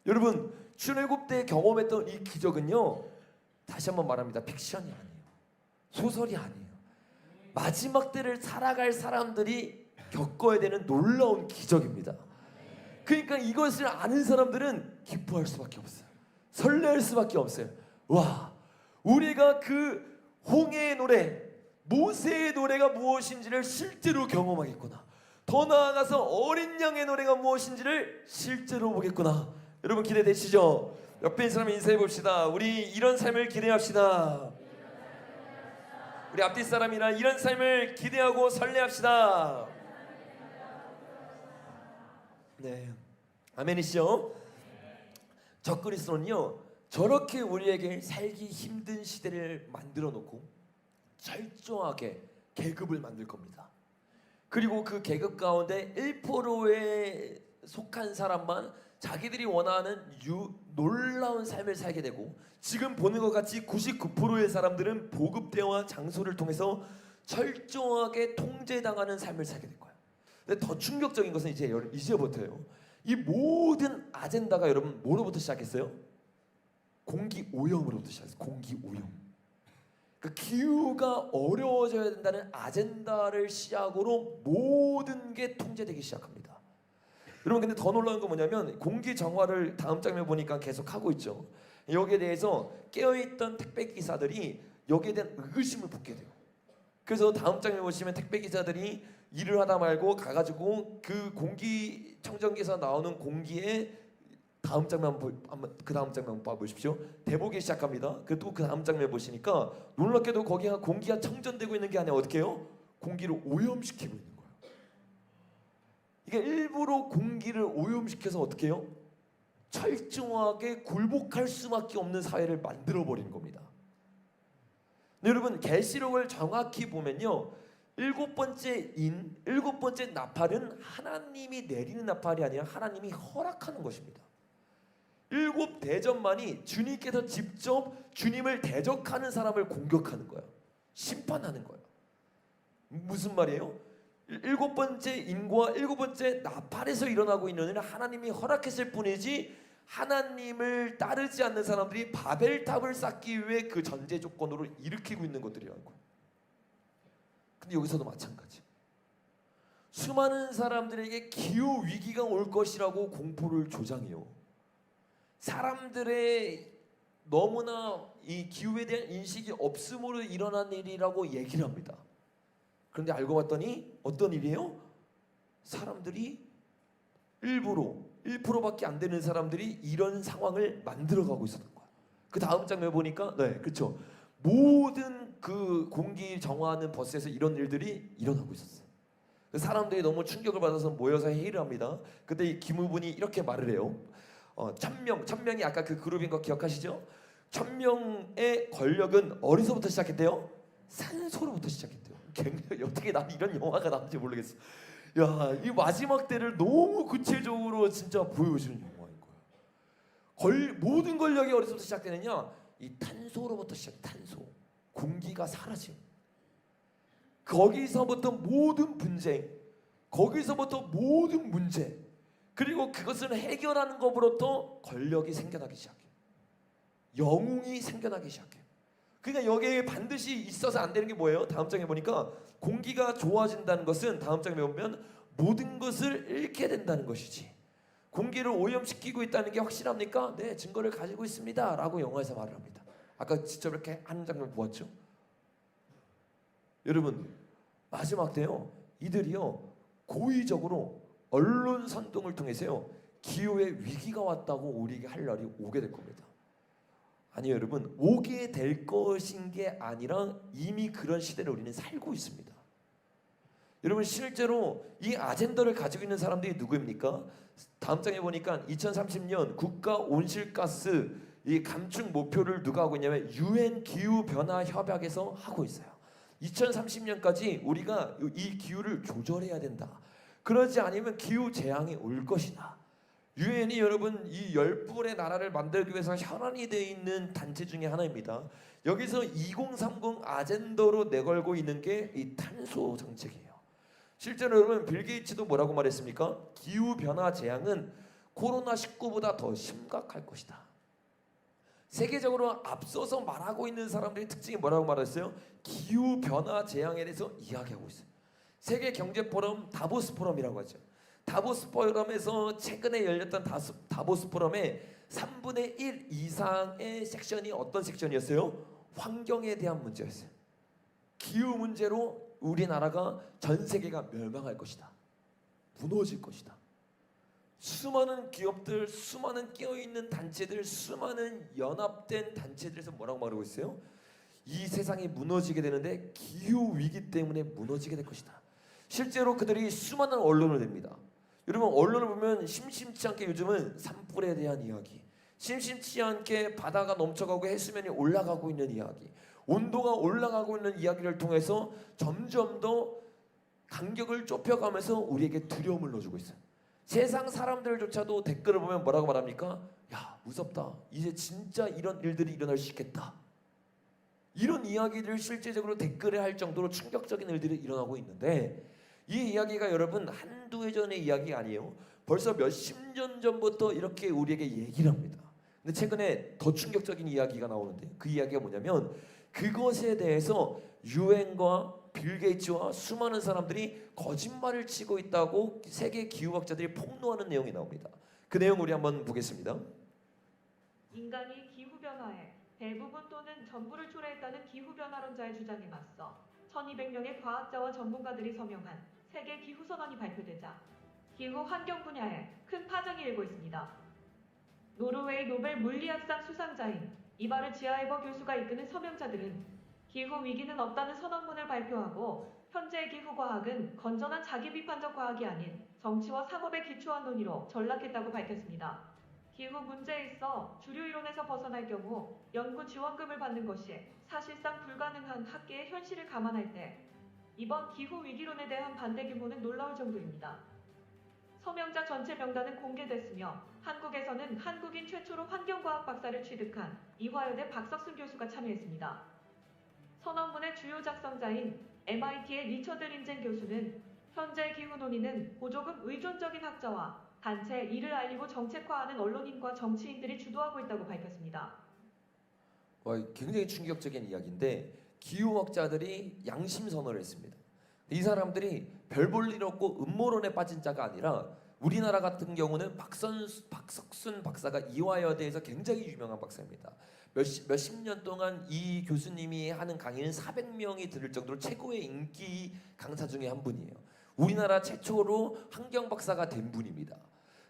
여러분 출애굽때 경험했던 이 기적은요 다시 한번 말합니다. 픽션이 아니에요. 소설이 아니에요. 마지막 때를 살아갈 사람들이 겪어야 되는 놀라운 기적입니다. 그러니까 이것을 아는 사람들은 기뻐할 수밖에 없어요. 설레할 수밖에 없어요. 와, 우리가 그 홍해의 노래, 모세의 노래가 무엇인지를 실제로 경험하겠구나. 더 나아가서 어린 양의 노래가 무엇인지를 실제로 보겠구나. 여러분 기대되시죠? 옆에 있는 사람 인사해 봅시다. 우리 이런 삶을 기대합시다. 우리 앞뒤 사람이랑 이런 삶을 기대하고 설레합시다. 네, 아멘이시죠? 적그리스도는요 저렇게 우리에게 살기 힘든 시대를 만들어 놓고 철저하게 계급을 만들 겁니다. 그리고 그 계급 가운데 1%에 속한 사람만 자기들이 원하는 놀라운 삶을 살게 되고, 지금 보는 것 같이 99%의 사람들은 보급대와 장소를 통해서 철저하게 통제당하는 삶을 살게 될 거예요. 근데 더 충격적인 것은 이제부터예요. 이 모든 아젠다가 여러분 뭐로부터 시작했어요? 공기 오염으로부터 시작했어요. 공기 오염. 그 기후가 어려워져야 된다는 아젠다를 시작으로 모든 게 통제되기 시작합니다. 여러분 근데 더 놀라운 건 뭐냐면 공기 정화를 다음 장면 보니까 계속 하고 있죠. 여기에 대해서 깨어있던 택배기사들이 여기에 대한 의구심을 품게 돼요. 그래서 다음 장면 보시면 택배기사들이 일을 하다 말고 가가지고 그 공기청정기에서 나오는 공기에 다음 장면 그 다음 장면 봐보십시오. 대보기 시작합니다. 그 다음 장면 보시니까 놀랍게도 거기가 공기가 청정되고 있는 게 아니라 어떻게 해요? 공기를 오염시키고 있는 거예요. 이게 일부러 공기를 오염시켜서 어떻게 해요? 철저하게 굴복할 수밖에 없는 사회를 만들어 버린 겁니다. 근데 여러분 계시록을 정확히 보면요, 일곱 번째 나팔은 하나님이 내리는 나팔이 아니라 하나님이 허락하는 것입니다. 7 대접만이 주님께서 직접 주님을 대적하는 사람을 공격하는 거예요. 심판하는 거예요. 무슨 말이에요? 7번째 인과 7번째 나팔에서 일어나고 있는 일은 하나님이 허락했을 뿐이지, 하나님을 따르지 않는 사람들이 바벨탑을 쌓기 위해 그 전제 조건으로 일으키고 있는 것들이라는 거예요. 근데 여기서도 마찬가지. 수많은 사람들에게 기후 위기가 올 것이라고 공포를 조장해요. 사람들의 너무나 이 기후에 대한 인식이 없음으로 일어난 일이라고 얘기를 합니다. 그런데 알고 봤더니 어떤 일이에요? 사람들이 일부러 1%밖에 안 되는 사람들이 이런 상황을 만들어가고 있었던 거야. 그 다음 장면 보니까 네, 그렇죠. 모든 그 공기 정화하는 버스에서 이런 일들이 일어나고 있었어요. 사람들이 너무 충격을 받아서 모여서 회의를 합니다. 그때 이 기무분이 이렇게 말을 해요. 1000명이 아까 그 그룹인 거 기억하시죠? 1000명의 권력은 어디서부터 시작했대요? 산소로부터 시작했대요. 어떻게 난 이런 영화가 나온지 모르겠어. 야, 이 마지막 때를 너무 구체적으로 진짜 보여주는 영화인 거예요. 모든 권력이 어디서부터 시작되느냐? 이 탄소로부터 시작. 탄소, 공기가 사라짐. 거기서부터 모든 분쟁, 거기서부터 모든 문제, 그리고 그것을 해결하는 것으로부터 권력이 생겨나기 시작해요. 영웅이 생겨나기 시작해요. 그러니까 여기에 반드시 있어서 안 되는 게 뭐예요? 다음 장에 보니까 공기가 좋아진다는 것은 다음 장에 보면 모든 것을 잃게 된다는 것이지, 공기를 오염시키고 있다는 게 확실합니까? 네, 증거를 가지고 있습니다 라고 영화에서 말을 합니다. 아까 직접 이렇게 하는 장면 보았죠? 여러분 마지막 때요, 이들이요 고의적으로 언론 선동을 통해서요 기후의 위기가 왔다고 우리에게 할 날이 오게 될 겁니다. 아니요 여러분, 오게 될 것인 게 아니라 이미 그런 시대를 우리는 살고 있습니다. 여러분 실제로 이 아젠다를 가지고 있는 사람들이 누구입니까? 다음 장에 보니까 2030년 국가 온실가스 이 감축 목표를 누가 하고 있냐면 UN 기후 변화 협약에서 하고 있어요. 2030년까지 우리가 이 기후를 조절해야 된다. 그러지 않으면 기후 재앙이 올 것이다. 유엔이 여러분 이 10불의 나라를 만들기 위해서 현안이 되어 있는 단체 중에 하나입니다. 여기서 2030 아젠더로 내걸고 있는 게 이 탄소 정책이에요. 실제로 여러분 빌 게이츠도 뭐라고 말했습니까? 기후 변화 재앙은 코로나19보다 더 심각할 것이다. 세계적으로 앞서서 말하고 있는 사람들의 특징이 뭐라고 말했어요? 기후 변화 재앙에 대해서 이야기하고 있어요. 세계 경제 포럼 다보스 포럼이라고 하죠. 다보스 포럼에서 최근에 열렸던 다보스 포럼의 3분의 1 이상의 섹션이 어떤 섹션이었어요? 환경에 대한 문제였어요. 기후 문제로 우리나라가 전 세계가 멸망할 것이다. 무너질 것이다. 수많은 기업들, 수많은 끼어있는 단체들, 수많은 연합된 단체들에서 뭐라고 말하고 있어요? 이 세상이 무너지게 되는데 기후 위기 때문에 무너지게 될 것이다. 실제로 그들이 수많은 언론을 냅니다. 여러분 언론을 보면 심심치 않게 요즘은 산불에 대한 이야기, 심심치 않게 바다가 넘쳐가고 해수면이 올라가고 있는 이야기, 온도가 올라가고 있는 이야기를 통해서 점점 더 간격을 좁혀가면서 우리에게 두려움을 넣어주고 있어요. 세상 사람들조차도 댓글을 보면 뭐라고 말합니까? 야 무섭다. 이제 진짜 이런 일들이 일어날 수 있겠다. 이런 이야기들을 실제적으로 댓글에 할 정도로 충격적인 일들이 일어나고 있는데 이 이야기가 여러분 한두 해 전의 이야기가 아니에요. 벌써 몇십 년 전부터 이렇게 우리에게 얘기를 합니다. 근데 최근에 더 충격적인 이야기가 나오는데 그 이야기가 뭐냐면 그것에 대해서 유엔과 빌 게이츠와 수많은 사람들이 거짓말을 치고 있다고 세계 기후학자들이 폭로하는 내용이 나옵니다. 그 내용 우리 한번 보겠습니다. 인간이 기후변화에 대부분 또는 전부를 초래했다는 기후변화론자의 주장에 맞서 1200명의 과학자와 전문가들이 서명한 세계 기후선언이 발표되자 기후 환경 분야에 큰 파장이 일고 있습니다. 노르웨이 노벨 물리학상 수상자인 이바르 지아에버 교수가 이끄는 서명자들은 기후 위기는 없다는 선언문을 발표하고 현재의 기후과학은 건전한 자기비판적 과학이 아닌 정치와 상업에 기초한 논의로 전락했다고 밝혔습니다. 기후 문제에 있어 주류 이론에서 벗어날 경우 연구 지원금을 받는 것이 사실상 불가능한 학계의 현실을 감안할 때 이번 기후 위기론에 대한 반대 규모는 놀라울 정도입니다. 서명자 전체 명단은 공개됐으며 한국에서는 한국인 최초로 환경과학 박사를 취득한 이화여대 박석순 교수가 참여했습니다. 선언문의 주요 작성자인 MIT의 리처드 린젠 교수는 현재 기후 논의는 보조금 의존적인 학자와 단체 이를 알리고 정책화하는 언론인과 정치인들이 주도하고 있다고 밝혔습니다. 굉장히 충격적인 이야기인데 기후학자들이 양심 선언을 했습니다. 이 사람들이 별 볼 일 없고 음모론에 빠진 자가 아니라 우리나라 같은 경우는 박석순 박사가 이화여대에서 굉장히 유명한 박사입니다. 몇십 년 동안 이 교수님이 하는 강의는 400명이 들을 정도로 최고의 인기 강사 중에 한 분이에요. 우리나라 최초로 환경 박사가 된 분입니다.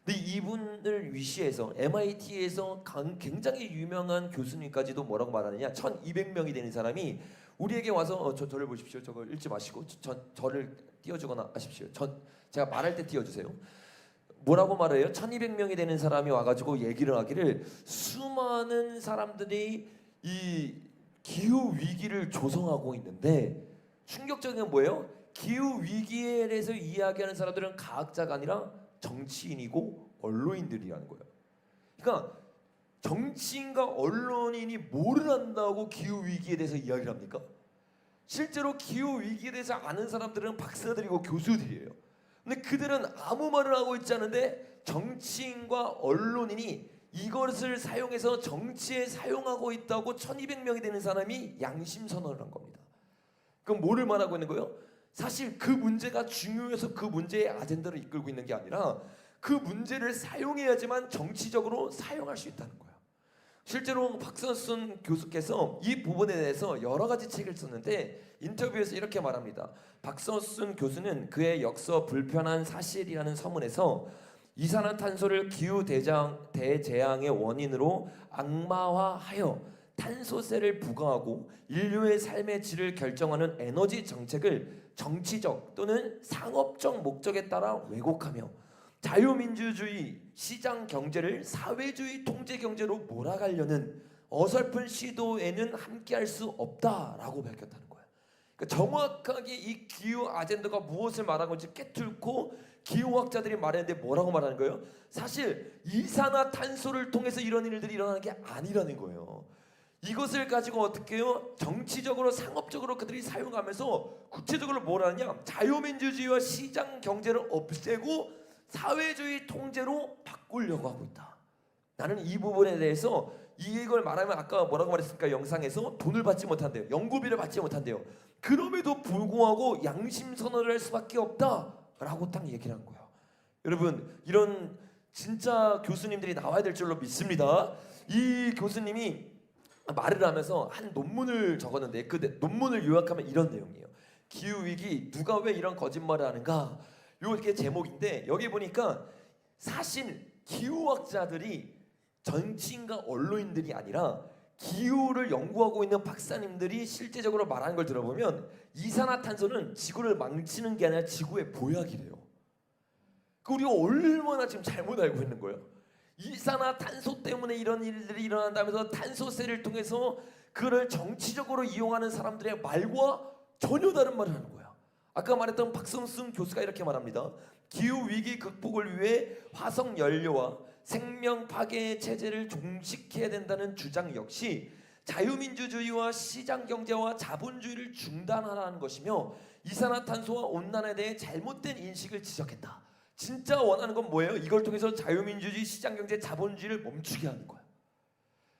근데 이분을 위시해서 MIT에서 굉장히 유명한 교수님까지도 뭐라고 말하느냐, 1200명이 되는 사람이 우리에게 와서 저를 보십시오. 저거 읽지 마시고 저를 띄워주거나 하십시오. 제가 말할 때 띄워주세요. 뭐라고 말해요? 1200명이 되는 사람이 와가지고 얘기를 하기를 수많은 사람들이 이 기후 위기를 조성하고 있는데 충격적인 건 뭐예요? 기후 위기에 대해서 이야기하는 사람들은 과학자가 아니라 정치인이고 언론인들이라는 거예요. 그러니까 정치인과 언론인이 뭐를 안다고 기후 위기에 대해서 이야기를 합니까? 실제로 기후 위기에 대해서 아는 사람들은 박사들이고 교수들이에요. 근데 그들은 아무 말을 하고 있지 않은데 정치인과 언론인이 이것을 사용해서 정치에 사용하고 있다고 1200명이 되는 사람이 양심 선언을 한 겁니다. 그럼 뭐를 말하고 있는 거예요? 사실 그 문제가 중요해서 그 문제의 아젠다를 이끌고 있는 게 아니라 그 문제를 사용해야지만 정치적으로 사용할 수 있다는 거예요. 실제로 박석순 교수께서 이 부분에 대해서 여러 가지 책을 썼는데 인터뷰에서 이렇게 말합니다. 박석순 교수는 그의 역서 불편한 사실이라는 서문에서 이산화탄소를 기후 대재앙의 원인으로 악마화하여 탄소세를 부과하고 인류의 삶의 질을 결정하는 에너지 정책을 정치적 또는 상업적 목적에 따라 왜곡하며 자유민주주의 시장 경제를 사회주의 통제 경제로 몰아가려는 어설픈 시도에는 함께할 수 없다라고 밝혔다는 거예요. 그러니까 정확하게 이 기후 아젠다가 무엇을 말하는 건지 깨뚫고 기후학자들이 말했는데 뭐라고 말하는 거예요? 사실 이산화탄소를 통해서 이런 일들이 일어나는 게 아니라는 거예요. 이것을 가지고 어떻게 해요? 정치적으로 상업적으로 그들이 사용하면서 구체적으로 뭘 하느냐? 자유민주주의와 시장 경제를 없애고 사회주의 통제로 바꾸려고 하고 있다. 나는 이 부분에 대해서 이걸 말하면 아까 뭐라고 말했습니까? 영상에서 돈을 받지 못한대요. 연구비를 받지 못한대요. 그럼에도 불구하고 양심 선언을 할 수밖에 없다라고 딱 얘기를 한 거예요. 여러분 이런 진짜 교수님들이 나와야 될 줄로 믿습니다. 이 교수님이 말을 하면서 한 논문을 적었는데 그 논문을 요약하면 이런 내용이에요. 기후 위기 누가 왜 이런 거짓말을 하는가? 요게 제목인데 여기 보니까 사실 기후학자들이 정치인과 언론인들이 아니라 기후를 연구하고 있는 박사님들이 실제적으로 말하는 걸 들어보면 이산화탄소는 지구를 망치는 게 아니라 지구의 보약이래요. 그 우리가 얼마나 지금 잘못 알고 있는 거예요. 이산화탄소 때문에 이런 일들이 일어난다면서 탄소세를 통해서 그를 정치적으로 이용하는 사람들의 말과 전혀 다른 말을 하는 거야. 아까 말했던 박성순 교수가 이렇게 말합니다. 기후 위기 극복을 위해 화석 연료와 생명 파괴 체제를 종식해야 된다는 주장 역시 자유민주주의와 시장 경제와 자본주의를 중단하라는 것이며 이산화탄소와 온난화에 대해 잘못된 인식을 지적했다. 진짜 원하는 건 뭐예요? 이걸 통해서 자유민주주의, 시장경제, 자본주의를 멈추게 하는 거야.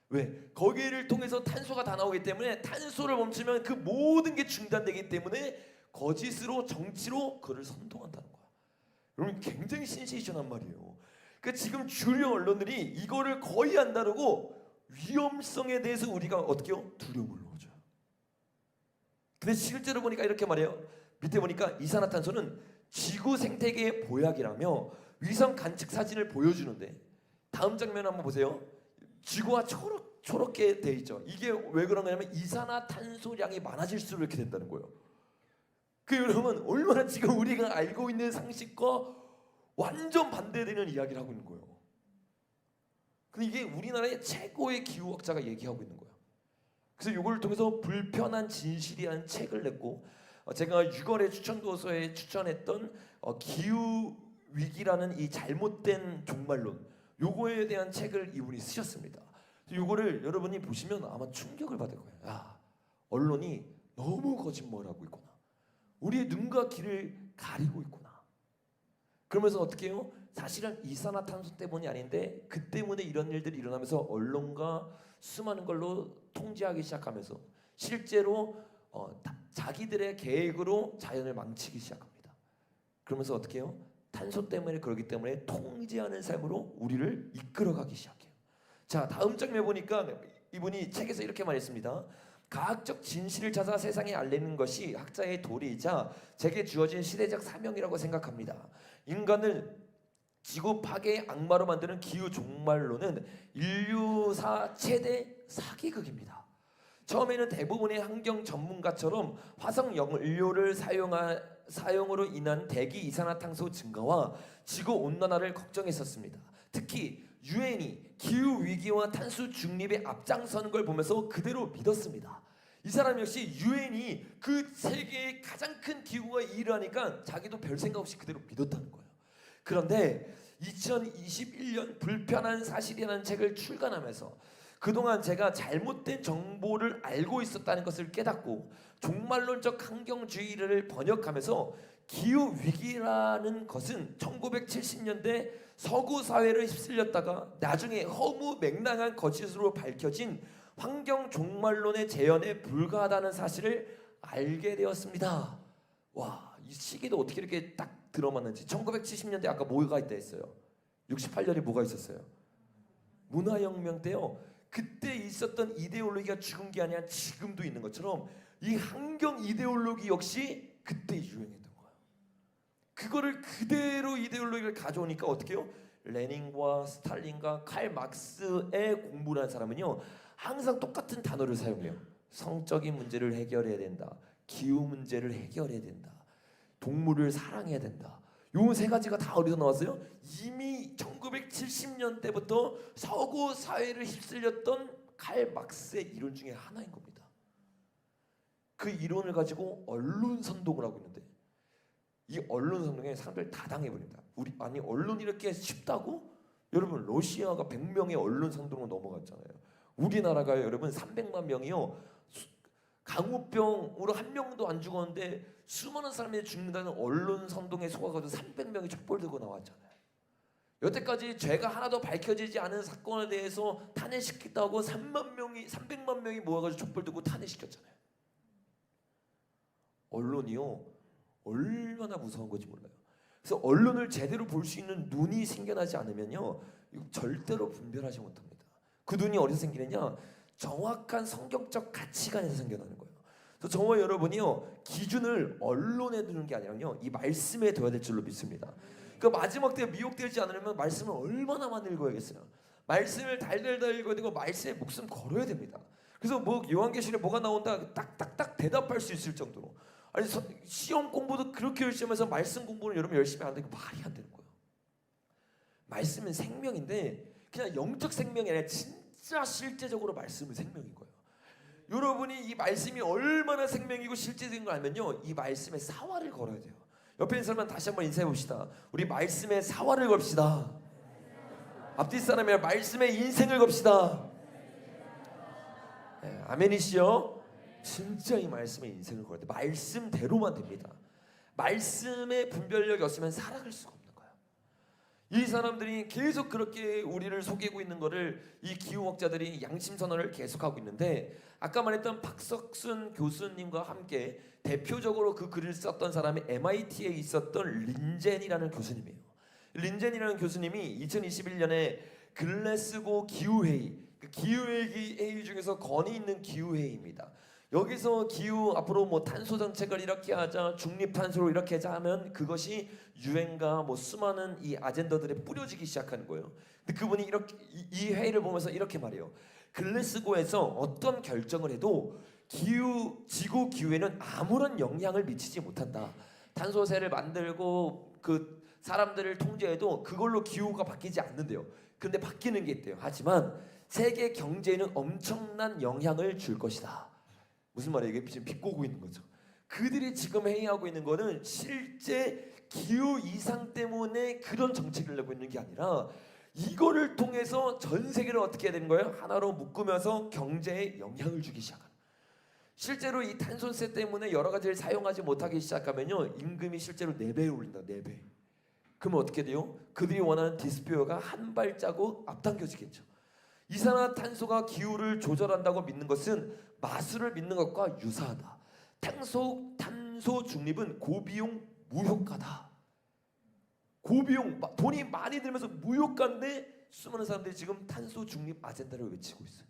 왜? 거기를 통해서 탄소가 다 나오기 때문에 탄소를 멈추면 그 모든 게 중단되기 때문에 거짓으로 정치로 그를 선동한다는 거야. 여러분 굉장히 신세이션한 말이에요. 그러니까 지금 주류 언론들이 이거를 거의 안 다루고 위험성에 대해서 우리가 어떻게 해요? 두려움을 넣어줘요. 근데 실제로 보니까 이렇게 말해요. 밑에 보니까 이산화탄소는 지구 생태계의 보약이라며 위성 관측 사진을 보여주는데 다음 장면 한번 보세요. 지구가 초록게 돼 있죠. 이게 왜 그런 거냐면 이산화탄소량이 많아질수록 이렇게 된다는 거예요. 그 여러분 얼마나 지금 우리가 알고 있는 상식과 완전 반대되는 이야기를 하고 있는 거예요. 근데 이게 우리나라의 최고의 기후학자가 얘기하고 있는 거예요. 그래서 이걸 통해서 불편한 진실이라는 책을 냈고 제가 6월에 추천도서에 추천했던 기후 위기라는 이 잘못된 종말론 요거에 대한 책을 이분이 쓰셨습니다. 요거를 여러분이 보시면 아마 충격을 받을 거예요. 야, 언론이 너무 거짓말하고 있구나. 우리의 눈과 귀를 가리고 있구나. 그러면서 어떻게 해요? 사실은 이산화탄소 때문이 아닌데 그 때문에 이런 일들이 일어나면서 언론과 수많은 걸로 통제하기 시작하면서 실제로 자기들의 계획으로 자연을 망치기 시작합니다. 그러면서 어떻게 해요? 탄소 때문에 그러기 때문에 통제하는 삶으로 우리를 이끌어가기 시작해요. 자, 다음 장면 보니까 이분이 책에서 이렇게 말했습니다. 과학적 진실을 찾아 세상에 알리는 것이 학자의 도리이자 제게 주어진 시대적 사명이라고 생각합니다. 인간을 지구 파괴의 악마로 만드는 기후 종말론은 인류사 최대 사기극입니다. 처음에는 대부분의 환경 전문가처럼 화석 연료를 사용으로 인한 대기 이산화탄소 증가와 지구 온난화를 걱정했었습니다. 특히 유엔이 기후 위기와 탄소 중립에 앞장서는 걸 보면서 그대로 믿었습니다. 이 사람 역시 유엔이 그 세계의 가장 큰 기구가 일하니까 자기도 별 생각 없이 그대로 믿었다는 거예요. 그런데 2021년 불편한 사실이라는 책을 출간하면서 그동안 제가 잘못된 정보를 알고 있었다는 것을 깨닫고 종말론적 환경주의를 번역하면서 기후 위기라는 것은 1970년대 서구 사회를 휩쓸렸다가 나중에 허무맹랑한 거짓으로 밝혀진 환경 종말론의 재현에 불과하다는 사실을 알게 되었습니다. 와, 이 시기도 어떻게 이렇게 딱 들어맞는지. 1970년대 아까 뭐가 있다 했어요? 68년에 뭐가 있었어요? 문화혁명 때요. 그때 있었던 이데올로기가 죽은 게 아니라 지금도 있는 것처럼 이 환경 이데올로기 역시 그때 유행했던 거예요. 그거를 그대로 이데올로기를 가져오니까 어떻게 해요? 레닌과 스탈린과 칼 막스의 공부를 한 사람은요 항상 똑같은 단어를 사용해요. 성적인 문제를 해결해야 된다. 기후 문제를 해결해야 된다. 동물을 사랑해야 된다. 요 세 가지가 다 어디서 나왔어요? 이미 1970년대부터 서구 사회를 휩쓸렸던 칼 막스의 이론 중에 하나인 겁니다. 그 이론을 가지고 언론 선동을 하고 있는데 이 언론 선동에 사람들 다 당해버립니다. 아니 언론이 이렇게 쉽다고? 여러분 러시아가 100명의 언론 선동으로 넘어갔잖아요. 우리나라가요 여러분 300만 명이요 강우병으로 한 명도 안 죽었는데 수많은 사람이 죽는다는 언론 선동에 속아가지고 300명이 촛불 들고 나왔잖아요. 여태까지 죄가 하나도 밝혀지지 않은 사건에 대해서 탄핵시켰다고 300만 명이 모아가지고 촛불 들고 탄핵시켰잖아요. 언론이요 얼마나 무서운 건지 몰라요. 그래서 언론을 제대로 볼 수 있는 눈이 생겨나지 않으면요 절대로 분별하지 못합니다. 그 눈이 어디서 생기느냐? 정확한 성경적 가치관에서 생겨나는 거예요. 그래서 저와 여러분이요 기준을 언론에 두는 게 아니라요 이 말씀에 둬야 될 줄로 믿습니다. 그 마지막 때 미혹되지 않으려면 말씀을 얼마나 많이 읽어야겠어요. 말씀을 달달달 읽어야 되고 말씀에 목숨 걸어야 됩니다. 그래서 뭐 요한계시록에 뭐가 나온다 딱딱딱 대답할 수 있을 정도로 아니 시험 공부도 그렇게 열심히 해서 말씀 공부를 여러분 열심히 안 되고 말이 안 되는 거예요. 말씀은 생명인데 그냥 영적 생명이 아니라 진짜 실제적으로 말씀은 생명인 거예요. 여러분이 이 말씀이 얼마나 생명이고 실제적인 걸 알면요 이 말씀에 사활을 걸어야 돼요. 옆에 있는 사람만 다시 한번 인사해 봅시다. 우리 말씀에 사활을 걸읍시다. 앞뒤 사람이랑 말씀에 인생을 겁시다. 네, 아멘이시요? 진짜 이 말씀에 인생을 걸어야 돼. 말씀대로만 됩니다. 말씀에 분별력이 없으면 살아갈 수가 없는 거야. 이 사람들이 계속 그렇게 우리를 속이고 있는 거를 이 기후학자들이 양심선언을 계속하고 있는데 아까 말했던 박석순 교수님과 함께 대표적으로 그 글을 썼던 사람이 MIT에 있었던 린젠이라는 교수님이에요. 린젠이라는 교수님이 2021년에 글래스고 기후회의, 그 기후회의 중에서 권위 있는 기후회의입니다. 여기서 기후 앞으로 뭐 탄소 정책을 이렇게 하자, 중립탄소로 이렇게 하자 하면 그것이 유엔과 뭐 수많은 이 아젠다들에 뿌려지기 시작하는 거예요. 근데 그분이 이렇게 이 회의를 보면서 이렇게 말해요. 글래스고에서 어떤 결정을 해도 지구 기후에는 아무런 영향을 미치지 못한다. 탄소세를 만들고 그 사람들을 통제해도 그걸로 기후가 바뀌지 않는데요. 근데 바뀌는 게 있대요. 하지만 세계 경제에는 엄청난 영향을 줄 것이다. 무슨 말이에요? 이게 지금 비꼬고 있는 거죠. 그들이 지금 회의하고 있는 거는 실제 기후 이상 때문에 그런 정책을 내고 있는 게 아니라 이거를 통해서 전 세계를 어떻게 해야 되는 거예요? 하나로 묶으면서 경제에 영향을 주기 시작하는. 실제로 이 탄소세 때문에 여러 가지를 사용하지 못하기 시작하면요 임금이 실제로 4배에 오른다. 4배. 그러면 어떻게 돼요? 그들이 원하는 디스표어가 한 발자국 앞당겨지겠죠. 이산화탄소가 기후를 조절한다고 믿는 것은 마술을 믿는 것과 유사하다. 탄소 중립은 고비용 무효가다. 고비용 돈이 많이 들면서 무효가인데 수많은 사람들이 지금 탄소 중립 아젠다를 외치고 있어요.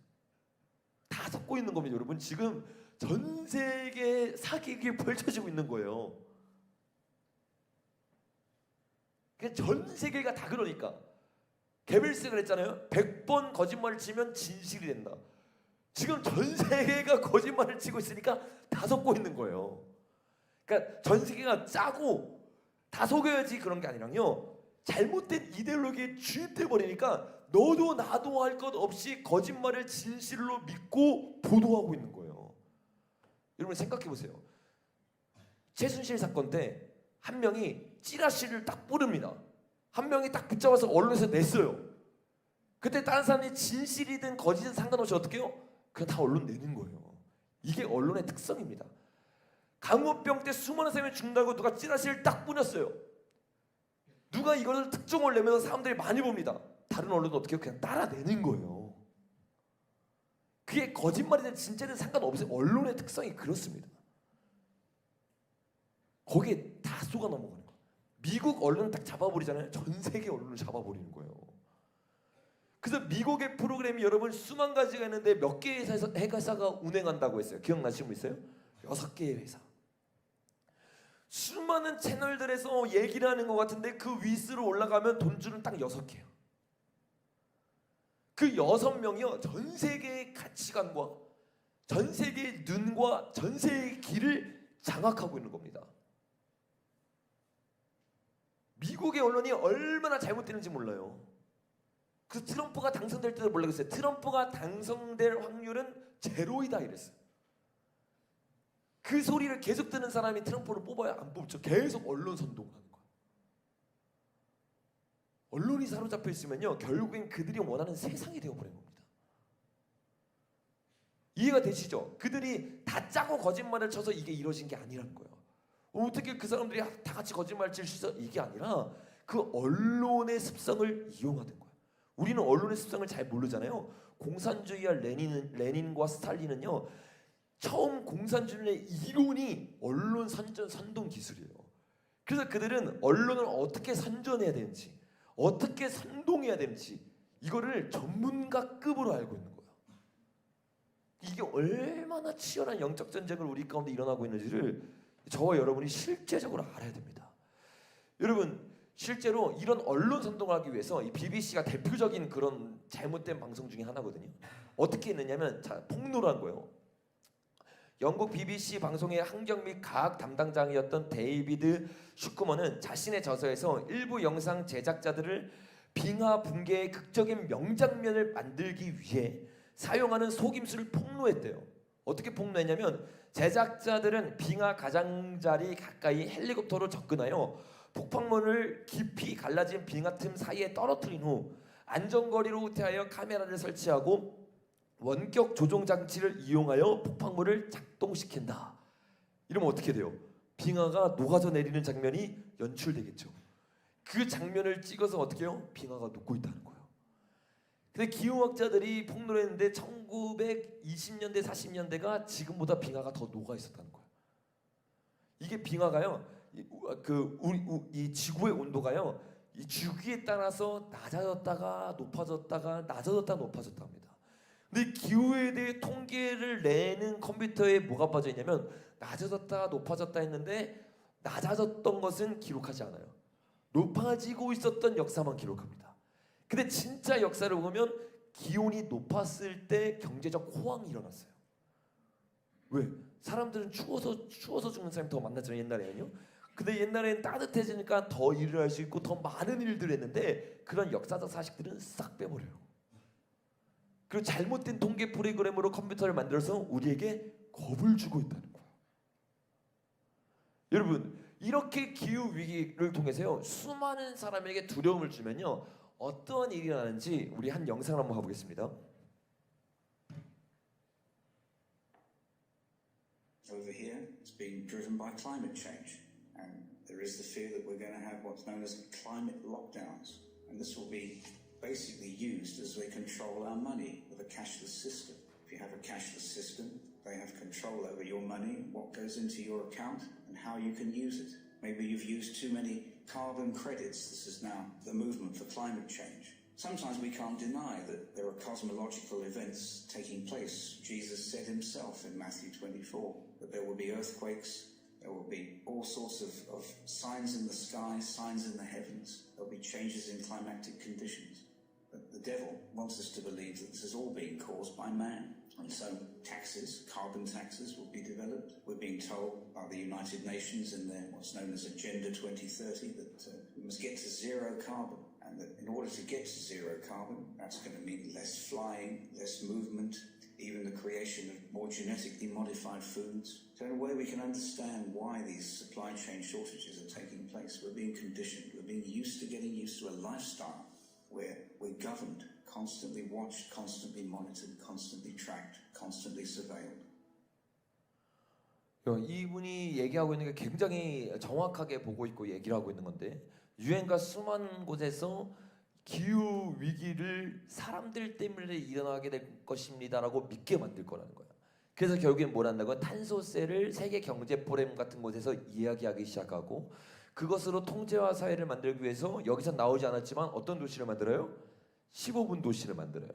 다 섞고 있는 겁니다. 여러분 지금 전 세계 사기가 펼쳐지고 있는 거예요. 전 세계가 다 그러니까 게벨스가 그랬잖아요. 100번 거짓말을 치면 진실이 된다. 지금 전 세계가 거짓말을 치고 있으니까 다 섞고 있는 거예요. 그러니까 전 세계가 짜고 다 속여야지 그런 게 아니라요. 잘못된 이데올로기에 주입돼 버리니까 너도 나도 할 것 없이 거짓말을 진실로 믿고 보도하고 있는 거예요. 여러분 생각해 보세요. 최순실 사건 때 한 명이 찌라시를 딱 뿌립니다. 한 명이 딱 붙잡아서 언론에서 냈어요. 그때 다른 사람이 진실이든 거짓이든 상관없이 어떻게 해요? 그냥 다 언론 내는 거예요. 이게 언론의 특성입니다. 강우병 때 수많은 사람이 죽는다고 누가 찌라시를 딱 뿌렸어요. 누가 이거를 특종을 내면서 사람들이 많이 봅니다. 다른 언론도 어떻게 해요? 그냥 따라내는 거예요. 그게 거짓말이든 진짜든 상관없어요. 언론의 특성이 그렇습니다. 거기에 다 속아 넘어가는 거예요. 미국 언론을 딱 잡아버리잖아요. 전 세계 언론을 잡아버리는 거예요. 그래서 미국의 프로그램이 여러분 수만 가지가 있는데 몇 개의 회사가 운행한다고 했어요. 기억나시는 분 있어요? 6개의 회사. 수많은 채널들에서 얘기를 하는 것 같은데 그 위스로 올라가면 돈줄은 딱 6개예요. 그 6명이요 전 세계의 가치관과 전 세계의 눈과 전 세계의 길을 장악하고 있는 겁니다. 미국의 언론이 얼마나 잘못되는지 몰라요. 그 트럼프가 당선될 때도 몰라겠어요. 트럼프가 당선될 확률은 제로이다 이랬어요. 그 소리를 계속 듣는 사람이 트럼프를 뽑아야 안 뽑죠. 계속 언론 선동을 하는 거예요. 언론이 사로잡혀 있으면요 결국엔 그들이 원하는 세상이 되어버린 겁니다. 이해가 되시죠? 그들이 다 짜고 거짓말을 쳐서 이게 이루어진 게 아니라는 거예요. 어떻게 그 사람들이 다 같이 거짓말을 칠 수 있어? 이게 아니라 그 언론의 습성을 이용하는 거예요. 우리는 언론의 습성을 잘 모르잖아요. 공산주의와 레닌과 스탈린은요 처음 공산주의의 이론이 언론 선동 기술이에요. 그래서 그들은 언론을 어떻게 선전해야 되는지 어떻게 선동해야 되는지 이거를 전문가급으로 알고 있는 거예요. 이게 얼마나 치열한 영적 전쟁을 우리 가운데 일어나고 있는지를 저와 여러분이 실제적으로 알아야 됩니다. 여러분 실제로 이런 언론 선동을 하기 위해서 이 BBC가 대표적인 그런 잘못된 방송 중에 하나거든요. 어떻게 했느냐면 자, 폭로를 한 거예요. 영국 BBC 방송의 환경 및 과학 담당자이었던 데이비드 슈크먼은 자신의 저서에서 일부 영상 제작자들을 빙하 붕괴의 극적인 명장면을 만들기 위해 사용하는 속임수를 폭로했대요. 어떻게 폭로했냐면 제작자들은 빙하 가장자리 가까이 헬리콥터로 접근하여 폭발물을 깊이 갈라진 빙하 틈 사이에 떨어뜨린 후 안전거리로 후퇴하여 카메라를 설치하고 원격 조종 장치를 이용하여 폭발물을 작동시킨다. 이러면 어떻게 돼요? 빙하가 녹아져 내리는 장면이 연출되겠죠. 그 장면을 찍어서 어떻게 해요? 빙하가 녹고 있다는 거예요. 근데 기후학자들이 폭로를 했는데 1920년대 40년대가 지금보다 빙하가 더 녹아 있었다는 거예요. 이게 빙하가요. 이 지구의 온도가요. 이 주기에 따라서 낮아졌다가 높아졌다가 낮아졌다가 높아졌다 합니다. 근데 기후에 대해 통계를 내는 컴퓨터에 뭐가 빠져 있냐면 낮아졌다 높아졌다 했는데 낮아졌던 것은 기록하지 않아요. 높아지고 있었던 역사만 기록합니다. 근데 진짜 역사를 보면 기온이 높았을 때 경제적 호황이 일어났어요. 왜? 사람들은 추워서 죽는 사람이 더 많았잖아요, 옛날에는요. 근데 옛날에는 따뜻해지니까 더 일을 할 수 있고 더 많은 일들을 했는데 그런 역사적 사실들은 싹 빼버려요. 그리고 잘못된 통계 프로그램으로 컴퓨터를 만들어서 우리에게 겁을 주고 있다는 거예요. 여러분 이렇게 기후 위기를 통해서요 수많은 사람에게 두려움을 주면요 어떠한 일이 일어나는지 우리 한 영상을 한번 봐보겠습니다. Over here, it's being driven by climate change, and there is the fear that we're going to have what's known as climate lockdowns, and this will be basically used as they control our money with a cashless system. If you have a cashless system, they have control over your money, what goes into your account, and how you can use it. Maybe you've used too many carbon credits. This is now the movement for climate change. Sometimes we can't deny that there are cosmological events taking place. Jesus said himself in Matthew 24 that there will be earthquakes, there will be all sorts of signs in the sky, signs in the heavens. There will be changes in climatic conditions. But the devil wants us to believe that this is all being caused by man. And so taxes, carbon taxes will be developed. We're being told by the United Nations in their what's known as Agenda 2030 that we must get to zero carbon. And that in order to get to zero carbon, that's going to mean less flying, less movement, even the creation of more genetically modified foods. So in a way we can understand why these supply chain shortages are taking place. We're being conditioned, we're being used to getting used to a lifestyle where we're governed, constantly watched, constantly monitored, constantly tracked, constantly surveilled. 이분이 얘기하고 있는 게 굉장히 정확하게 보고 있고 얘기를 하고 있는 건데 유엔과 수많은 곳에서 기후 위기를 사람들 때문에 일어나게 될 것입니다라고 믿게 만들 거라는 거야. 그래서 결국엔 뭘 한다고? 탄소세를 세계 경제 포럼 같은 곳에서 이야기하기 시작하고 그것으로 통제와 사회를 만들기 위해서 여기서 나오지 않았지만 어떤 도시를 만들어요? 15분 도시를 만들어요.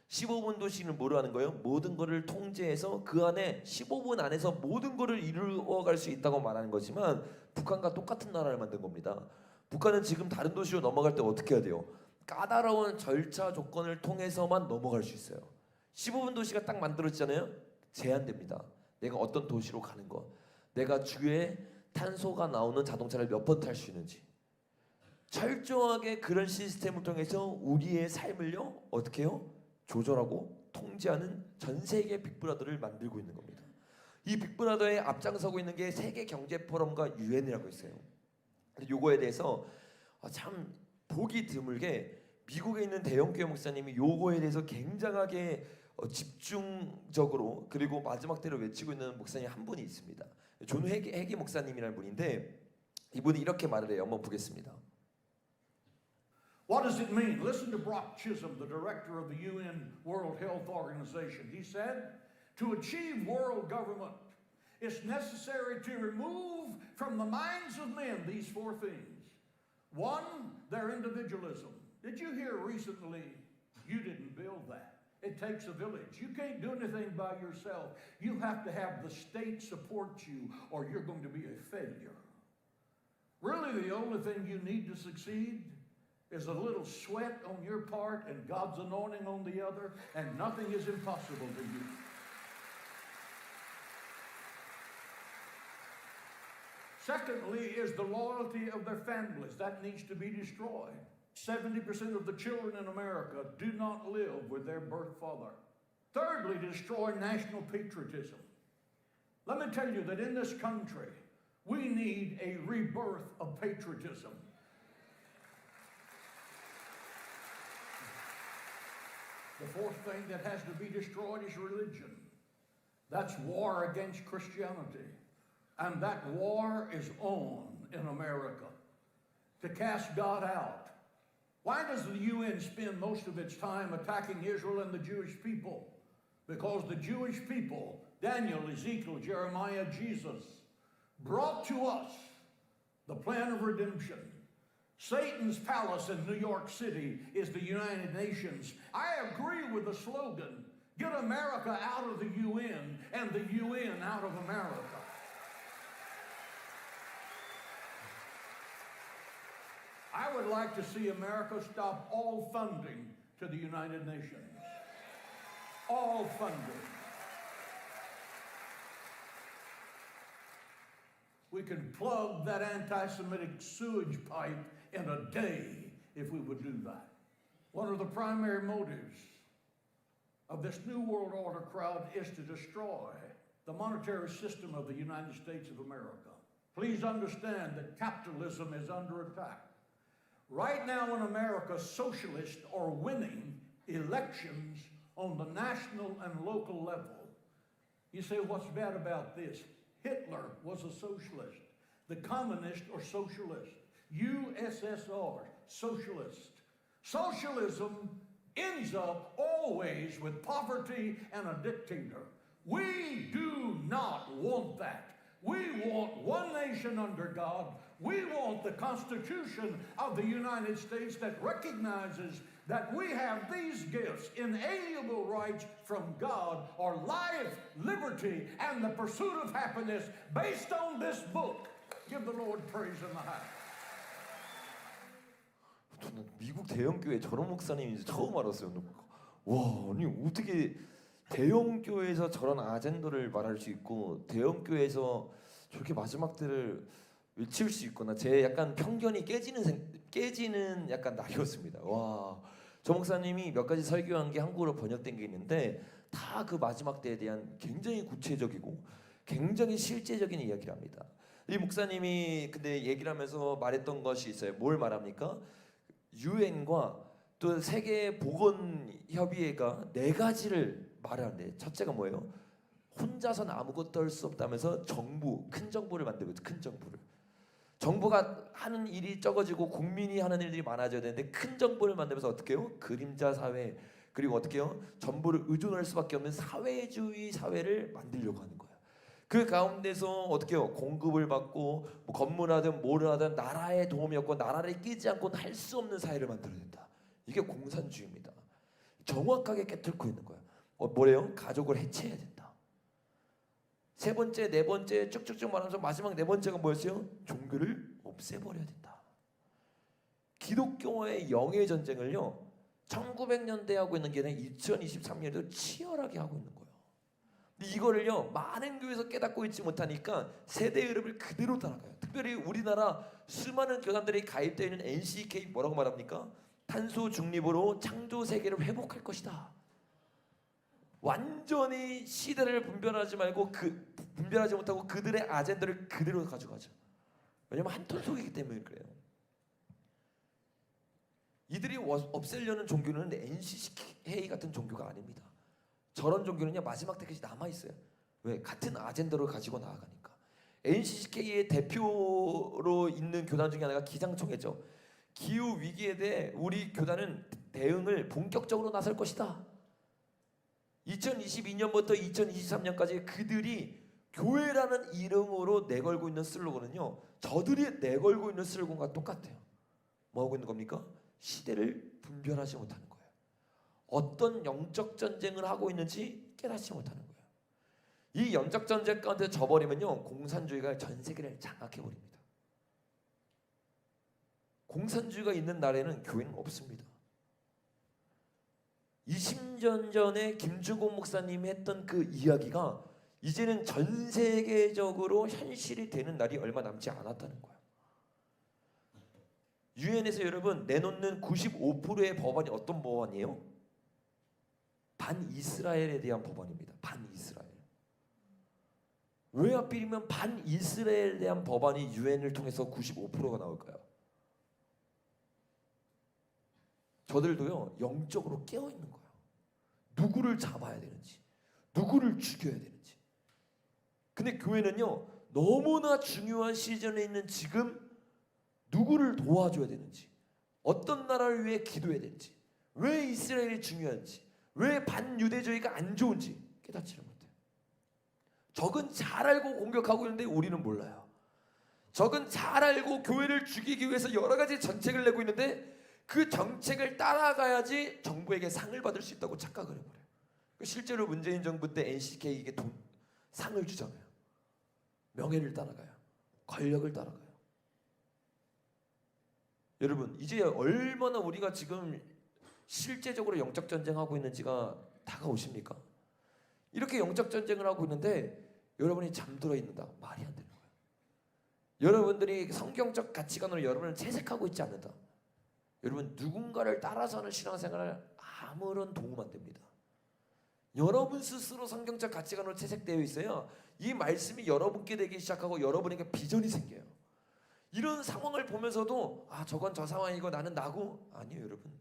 15분 도시는 뭐를 하는 거예요? 모든 거를 통제해서 그 안에 15분 안에서 모든 거를 이루어갈 수 있다고 말하는 거지만 북한과 똑같은 나라를 만든 겁니다. 북한은 지금 다른 도시로 넘어갈 때 어떻게 해야 돼요? 까다로운 절차 조건을 통해서만 넘어갈 수 있어요. 15분 도시가 딱 만들어지잖아요. 제한됩니다. 내가 어떤 도시로 가는 거, 내가 주에 탄소가 나오는 자동차를 몇 번 탈 수 있는지 철저하게 그런 시스템을 통해서 우리의 삶을요 어떻게 해요? 조절하고 통제하는 전 세계 빅브라더를 만들고 있는 겁니다. 이 빅브라더에 앞장서고 있는 게 세계 경제 포럼과 유엔이라고 있어요. 요거에 대해서 참 보기 드물게 미국에 있는 대형교회 목사님이 요거에 대해서 굉장하게 집중적으로 그리고 마지막 때로 외치고 있는 목사님 한 분이 있습니다. 존 해기 목사님이라는 분인데 이분이 이렇게 말을 해요. 한번 보겠습니다. What does it mean? Listen to Brock Chisholm, the director of the UN World Health Organization. He said, to achieve world government, it's necessary to remove from the minds of men these four things. One, their individualism. Did you hear recently, you didn't build that? It takes a village. You can't do anything by yourself. You have to have the state support you, or you're going to be a failure. Really, the only thing you need to succeed is a little sweat on your part and God's anointing on the other, and nothing is impossible to you. Secondly is the loyalty of their families. That needs to be destroyed. 70% of the children in America do not live with their birth father. Thirdly, destroy national patriotism. Let me tell you that in this country, we need a rebirth of patriotism. The fourth thing that has to be destroyed is religion. That's war against Christianity. And that war is on in America to cast God out. Why does the UN spend most of its time attacking Israel and the Jewish people? Because the Jewish people, Daniel, Ezekiel, Jeremiah, Jesus, brought to us the plan of redemption. Satan's palace in New York City is the United Nations. I agree with the slogan, get America out of the UN and the UN out of America. I would like to see America stop all funding to the United Nations. All funding. We can plug that anti-Semitic sewage pipe in a day if we would do that. One of the primary motives of this New World Order crowd is to destroy the monetary system of the United States of America. Please understand that capitalism is under attack. Right now in America, socialists are winning elections on the national and local level. You say, what's bad about this? Hitler was a socialist. The communists are socialists. USSR, socialist. Socialism ends up always with poverty and a dictator. We do not want that. We want one nation under God. We want the Constitution of the United States that recognizes that we have these gifts, inalienable rights from God, are life, liberty, and the pursuit of happiness based on this book. Give the Lord praise in the highest. 저는 미국 대형교회 저런 목사님인지 처음 알았어요. 와, 아니 어떻게 대형교회에서 저런 아젠더를 말할 수 있고 대형교회에서 저렇게 마지막 때를 외칠 수 있구나. 제 약간 편견이 깨지는 약간 날이었습니다. 와, 저 목사님이 몇 가지 설교한 게 한국어로 번역된 게 있는데 다 그 마지막 때에 대한 굉장히 구체적이고 굉장히 실제적인 이야기를 합니다. 이 목사님이 근데 얘기를 하면서 말했던 것이 있어요. 뭘 말합니까? 유엔과 또 세계 보건협의회가 4가지를 말하는데 첫째가 뭐예요? 혼자서는 아무것도 할 수 없다면서 정부, 큰 정부를 만들고 큰 정부를. 정부가 하는 일이 적어지고 국민이 하는 일들이 많아져야 되는데 큰 정부를 만들면서 어떻게 해요? 그림자 사회, 그리고 어떻게 해요? 전부를 의존할 수밖에 없는 사회주의 사회를 만들려고 하는 거예요. 그 가운데서 어떻게 해요? 공급을 받고 뭐 건물하든 뭐를 하든 나라의 도움이 없고 나라를 끼지 않고는 할 수 없는 사회를 만들어야 된다. 이게 공산주의입니다. 정확하게 깨뚫고 있는 거예요. 뭐래요? 가족을 해체해야 된다. 세 번째, 네 번째 쭉쭉쭉 말하면서 마지막 네 번째가 뭐였어요? 종교를 없애버려야 된다. 기독교와의 영의 전쟁을요 1900년대 하고 있는 게 아니라 2023년에도 치열하게 하고 있는 거예요. 근데 이거를요 많은 교회에서 깨닫고 있지 못하니까 세대 흐름을 그대로 따라가요. 특별히 우리나라 수많은 교단들이 가입되어 있는 NCK 뭐라고 말합니까? 탄소 중립으로 창조 세계를 회복할 것이다. 완전히 시대를 분별하지 말고 분별하지 못하고 그들의 아젠다를 그대로 가져가죠. 왜냐면 한 톤 속이기 때문에 그래요. 이들이 없애려는 종교는 NCK 같은 종교가 아닙니다. 저런 종교는요 마지막 때까지 남아 있어요. 왜? 같은 아젠다를 가지고 나아가니까. NCK의 대표로 있는 교단 중에 하나가 기상청회죠. 기후 위기에 대해 우리 교단은 대응을 본격적으로 나설 것이다. 2022년부터 2023년까지 그들이 교회라는 이름으로 내걸고 있는 슬로건은요 저들이 내걸고 있는 슬로건과 똑같아요. 뭐 하고 있는 겁니까? 시대를 분별하지 못하는 거예요. 어떤 영적 전쟁을 하고 있는지 깨닫지 못하는 거예요. 이 영적 전쟁 가운데 져버리면요, 공산주의가 전 세계를 장악해 버립니다. 공산주의가 있는 나라에는 교회는 없습니다. 20년 전에 김주곤 목사님이 했던 그 이야기가 이제는 전 세계적으로 현실이 되는 날이 얼마 남지 않았다는 거예요. 유엔에서 여러분 내놓는 95%의 법안이 어떤 법안이에요? 반이스라엘에 대한 법안입니다. 반이스라엘. 왜 하필이면 반이스라엘에 대한 법안이 유엔을 통해서 95%가 나올까요? 저들도요, 영적으로 깨어있는 거예요. 누구를 잡아야 되는지, 누구를 죽여야 되는지. 근데 교회는요, 너무나 중요한 시즌에 있는 지금 누구를 도와줘야 되는지, 어떤 나라를 위해 기도해야 되는지, 왜 이스라엘이 중요한지, 왜 반유대주의가 안 좋은지 깨닫지를 못해요. 적은 잘 알고 공격하고 있는데 우리는 몰라요. 적은 잘 알고 교회를 죽이기 위해서 여러 가지 정책을 내고 있는데 그 정책을 따라가야지 정부에게 상을 받을 수 있다고 착각을 해버려요. 실제로 문재인 정부 때 NCK에게 상을 주잖아요. 명예를 따라가요. 권력을 따라가요. 여러분, 이제 얼마나 우리가 지금 실제적으로 영적 전쟁하고 있는지가 다가오십니까? 이렇게 영적 전쟁을 하고 있는데 여러분이 잠들어 있는다. 말이 안 되는 거예요. 여러분들이 성경적 가치관으로 여러분을 채색하고 있지 않는다. 여러분, 누군가를 따라서 하는 신앙생활을 아무런 도움 안 됩니다. 여러분 스스로 성경적 가치관으로 채색되어 있어야 이 말씀이 여러분께 되기 시작하고 여러분에게 비전이 생겨요. 이런 상황을 보면서도 저건 저 상황이고 나는 나고, 아니에요 여러분.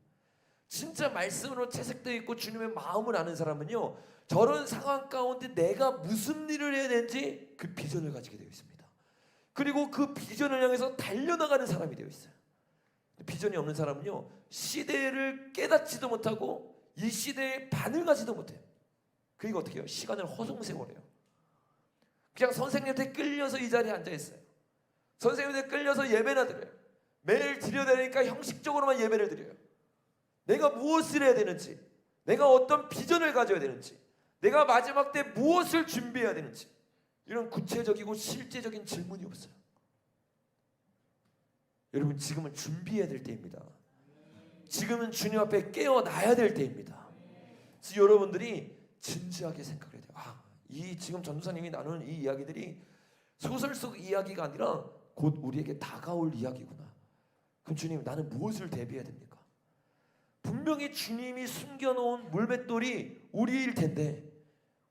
진짜 말씀으로 채색되어 있고 주님의 마음을 아는 사람은요, 저런 상황 가운데 내가 무슨 일을 해야 되는지 그 비전을 가지게 되어 있습니다. 그리고 그 비전을 향해서 달려나가는 사람이 되어 있어요. 비전이 없는 사람은요, 시대를 깨닫지도 못하고 이 시대에 반응하지도 못해요. 그러니까 어떻게 해요? 시간을 허송세월해요. 그냥 선생님한테 끌려서 이 자리에 앉아있어요. 선생님한테 끌려서 예배나 드려요. 매일 드려야 되니까 형식적으로만 예배를 드려요. 내가 무엇을 해야 되는지, 내가 어떤 비전을 가져야 되는지, 내가 마지막 때 무엇을 준비해야 되는지, 이런 구체적이고 실제적인 질문이 없어요. 여러분, 지금은 준비해야 될 때입니다. 지금은 주님 앞에 깨어나야 될 때입니다. 그래서 여러분들이 진지하게 생각해야 돼요. 이 지금 전도사님이 나누는 이 이야기들이 소설 속 이야기가 아니라 곧 우리에게 다가올 이야기구나. 그럼 주님, 나는 무엇을 대비해야 됩니까? 분명히 주님이 숨겨놓은 물맷돌이 우리일 텐데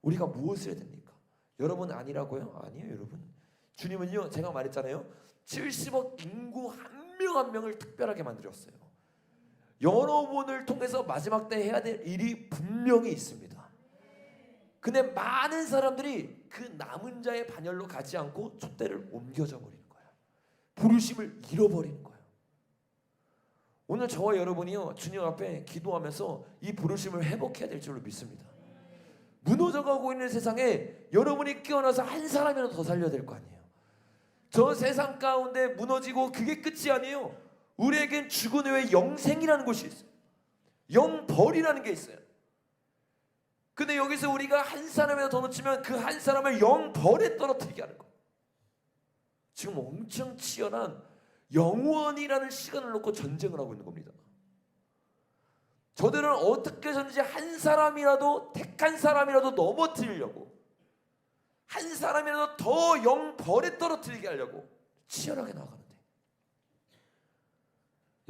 우리가 무엇을 해야 됩니까? 여러분 아니라고요? 아니에요 여러분. 주님은요, 제가 말했잖아요, 70억 인구 한 명 한 명을 특별하게 만들었어요. 여러분을 통해서 마지막 때 해야 될 일이 분명히 있습니다. 근데 많은 사람들이 그 남은 자의 반열로 가지 않고 촛대를 옮겨져 버리는 거예요. 부르심을 잃어버리는 거예요. 오늘 저와 여러분이요, 주님 앞에 기도하면서 이 부르심을 회복해야 될 줄로 믿습니다. 무너져가고 있는 세상에 여러분이 깨어나서 한 사람이라도 더 살려야 될 거 아니에요. 저 세상 가운데 무너지고 그게 끝이 아니에요. 우리에겐 죽은 후에 영생이라는 것이 있어요. 영벌이라는 게 있어요. 근데 여기서 우리가 한 사람이라도 더 놓치면 그 한 사람을 영벌에 떨어뜨리게 하는 거예요. 지금 엄청 치열한 영원이라는 시간을 놓고 전쟁을 하고 있는 겁니다. 저들은 어떻게 해서든지 한 사람이라도, 택한 사람이라도 넘어뜨리려고, 한 사람이라도 더 영벌에 떨어뜨리게 하려고 치열하게 나아가는데,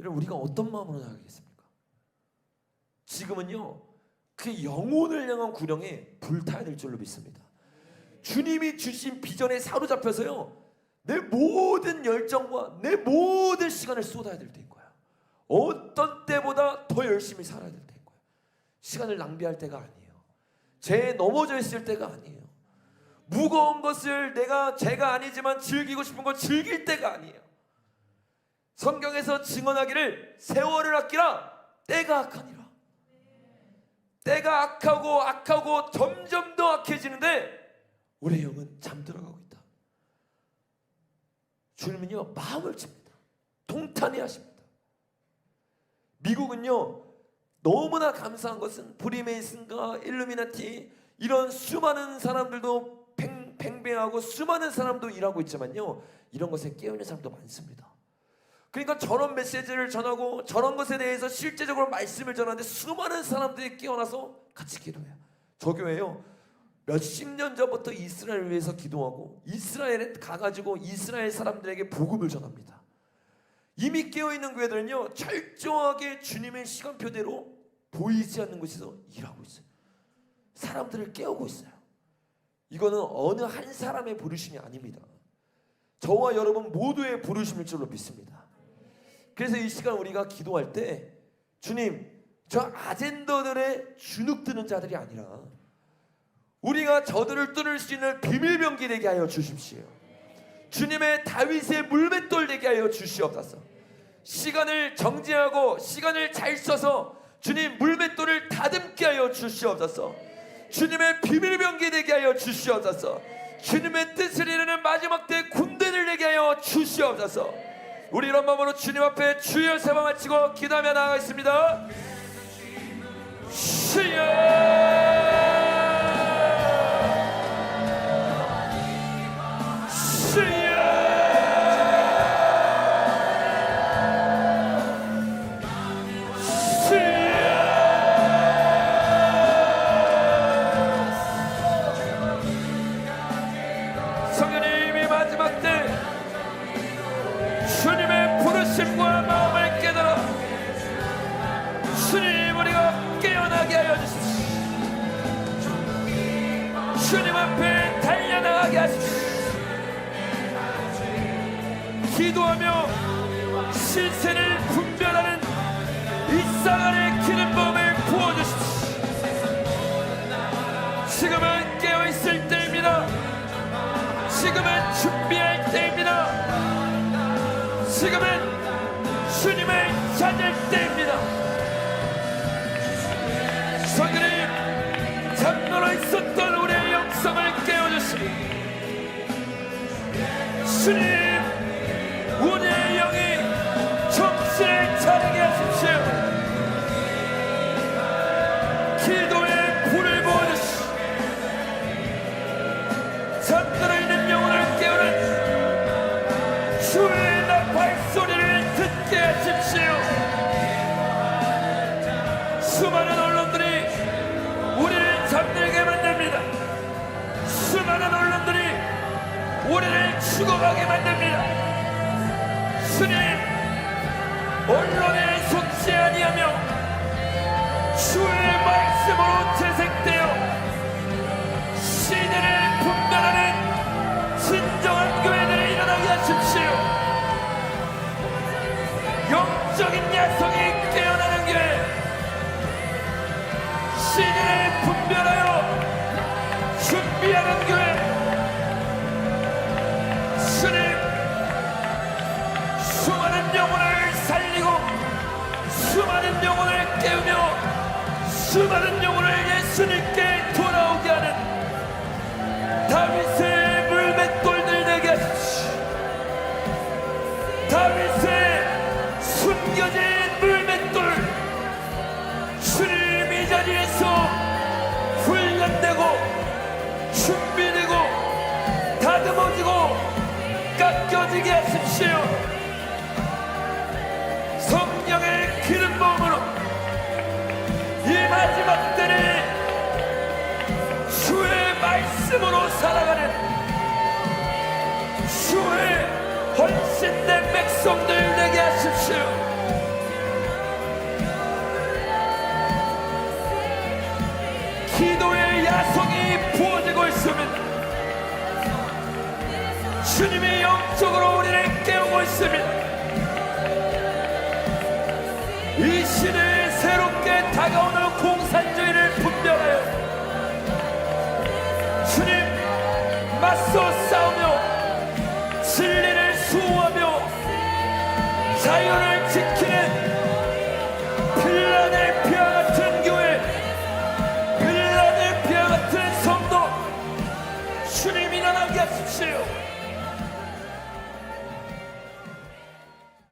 여러분, 우리가 어떤 마음으로 나가겠습니까? 지금은요, 그 영혼을 향한 구령에 불타야 될 줄로 믿습니다. 주님이 주신 비전에 사로잡혀서요, 내 모든 열정과 내 모든 시간을 쏟아야 될 때인 거야. 어떤 때보다 더 열심히 살아야 될 때인 거야. 시간을 낭비할 때가 아니에요. 죄에 넘어져 있을 때가 아니에요. 무거운 것을 제가 아니지만 즐기고 싶은 걸 즐길 때가 아니에요. 성경에서 증언하기를 세월을 아끼라 때가 악하니라. 때가 악하고 점점 더 악해지는데 우리의 영은 잠들어가고 있다. 주님은요, 마음을 칩니다. 통탄해 하십니다. 미국은요, 너무나 감사한 것은 프리메이슨과 일루미나티 이런 수많은 사람들도 팽배하고 수많은 사람도 일하고 있지만요, 이런 것에 깨어있는 사람도 많습니다. 그러니까 저런 메시지를 전하고 저런 것에 대해서 실제적으로 말씀을 전하는데 수많은 사람들이 깨어나서 같이 기도해요. 저 교회요, 몇십 년 전부터 이스라엘을 위해서 기도하고 이스라엘에 가가지고 이스라엘 사람들에게 복음을 전합니다. 이미 깨어있는 교회들은요, 철저하게 주님의 시간표대로 보이지 않는 곳에서 일하고 있어요. 사람들을 깨우고 있어요. 이거는 어느 한 사람의 부르심이 아닙니다. 저와 여러분 모두의 부르심일 줄로 믿습니다. 그래서 이 시간 우리가 기도할 때, 주님, 저 아젠더들의 주눅드는 자들이 아니라 우리가 저들을 뚫을 수 있는 비밀병기 되게 하여 주십시오. 주님의 다윗의 물맷돌 되게 하여 주시옵소서. 시간을 정지하고 시간을 잘 써서 주님 물맷돌을 다듬게 하여 주시옵소서. 주님의 비밀병기 되게 하여 주시옵소서. 주님의 뜻을 이루는 마지막 때 군대를 되게 하여 주시옵소서. 우리 이런 마음으로 주님 앞에 주여 세 번 마치고 기도하며 나아가겠습니다. 성령님이 마지막 때 주님의 부르심과 마음을 깨달아 주님 우리가 깨어나게 하여 주십시오. 주님 앞에 달려나가게 하십시오. 기도하며 신세를 분별하는 이 쌍안의 기름부음을 부어주십시오. 지금은 깨어있을 때입니다. 지금은 준비할 때입니다. 지금은 주님을 찾을 때입니다. 성령님, 잠들어 있었던 우리의 영성을 깨워주시고 주님, 우리의 영이 정신을 차리게 하십시오. 기도의 불을 부어주시고 잠들어 있는 영혼을 깨우는 주의 발소리를 듣게 하십시오. 수많은 언론들이 우리를 잠들게 만듭니다. 수많은 언론들이 우리를 죽어가게 만듭니다. 주님, 언론에 속지 아니하며 주의 말씀으로 재생되어 시대를 분별하는 진정한 교회들이 일어나게 하십시오. 영적인 야성이 깨어나는 교회, 시대를 분별하여 준비하는 교회, 주님, 수많은 영혼을 살리고 수많은 영혼을 깨우며 수많은 영혼을 예수님께 돌아오게 하는 다윗의 물맷돌들 되게 하십시오. 다윗의 숨겨진 물맷돌, 주님 이 자리에서 훈련되고 준비되고 다듬어지고 깎여지게 하십시오. 성령의 기름 부음으로 이 마지막 때를 주의 말씀으로 살아가는 주의 헌신된 백성들 되게 하십시오. 기도의 야성이 부어지고 있습니다. 주님이 영적으로 우리를 깨우고 있습니다. 이 시대에 새롭게 다가오는 공산주의를 분별하여 주님 맞서 싸우며 진리를 수호하며 자유를 지키는 필라델피아 같은 교회, 필라델피아 같은 성도, 주님 일어나게 하십시오.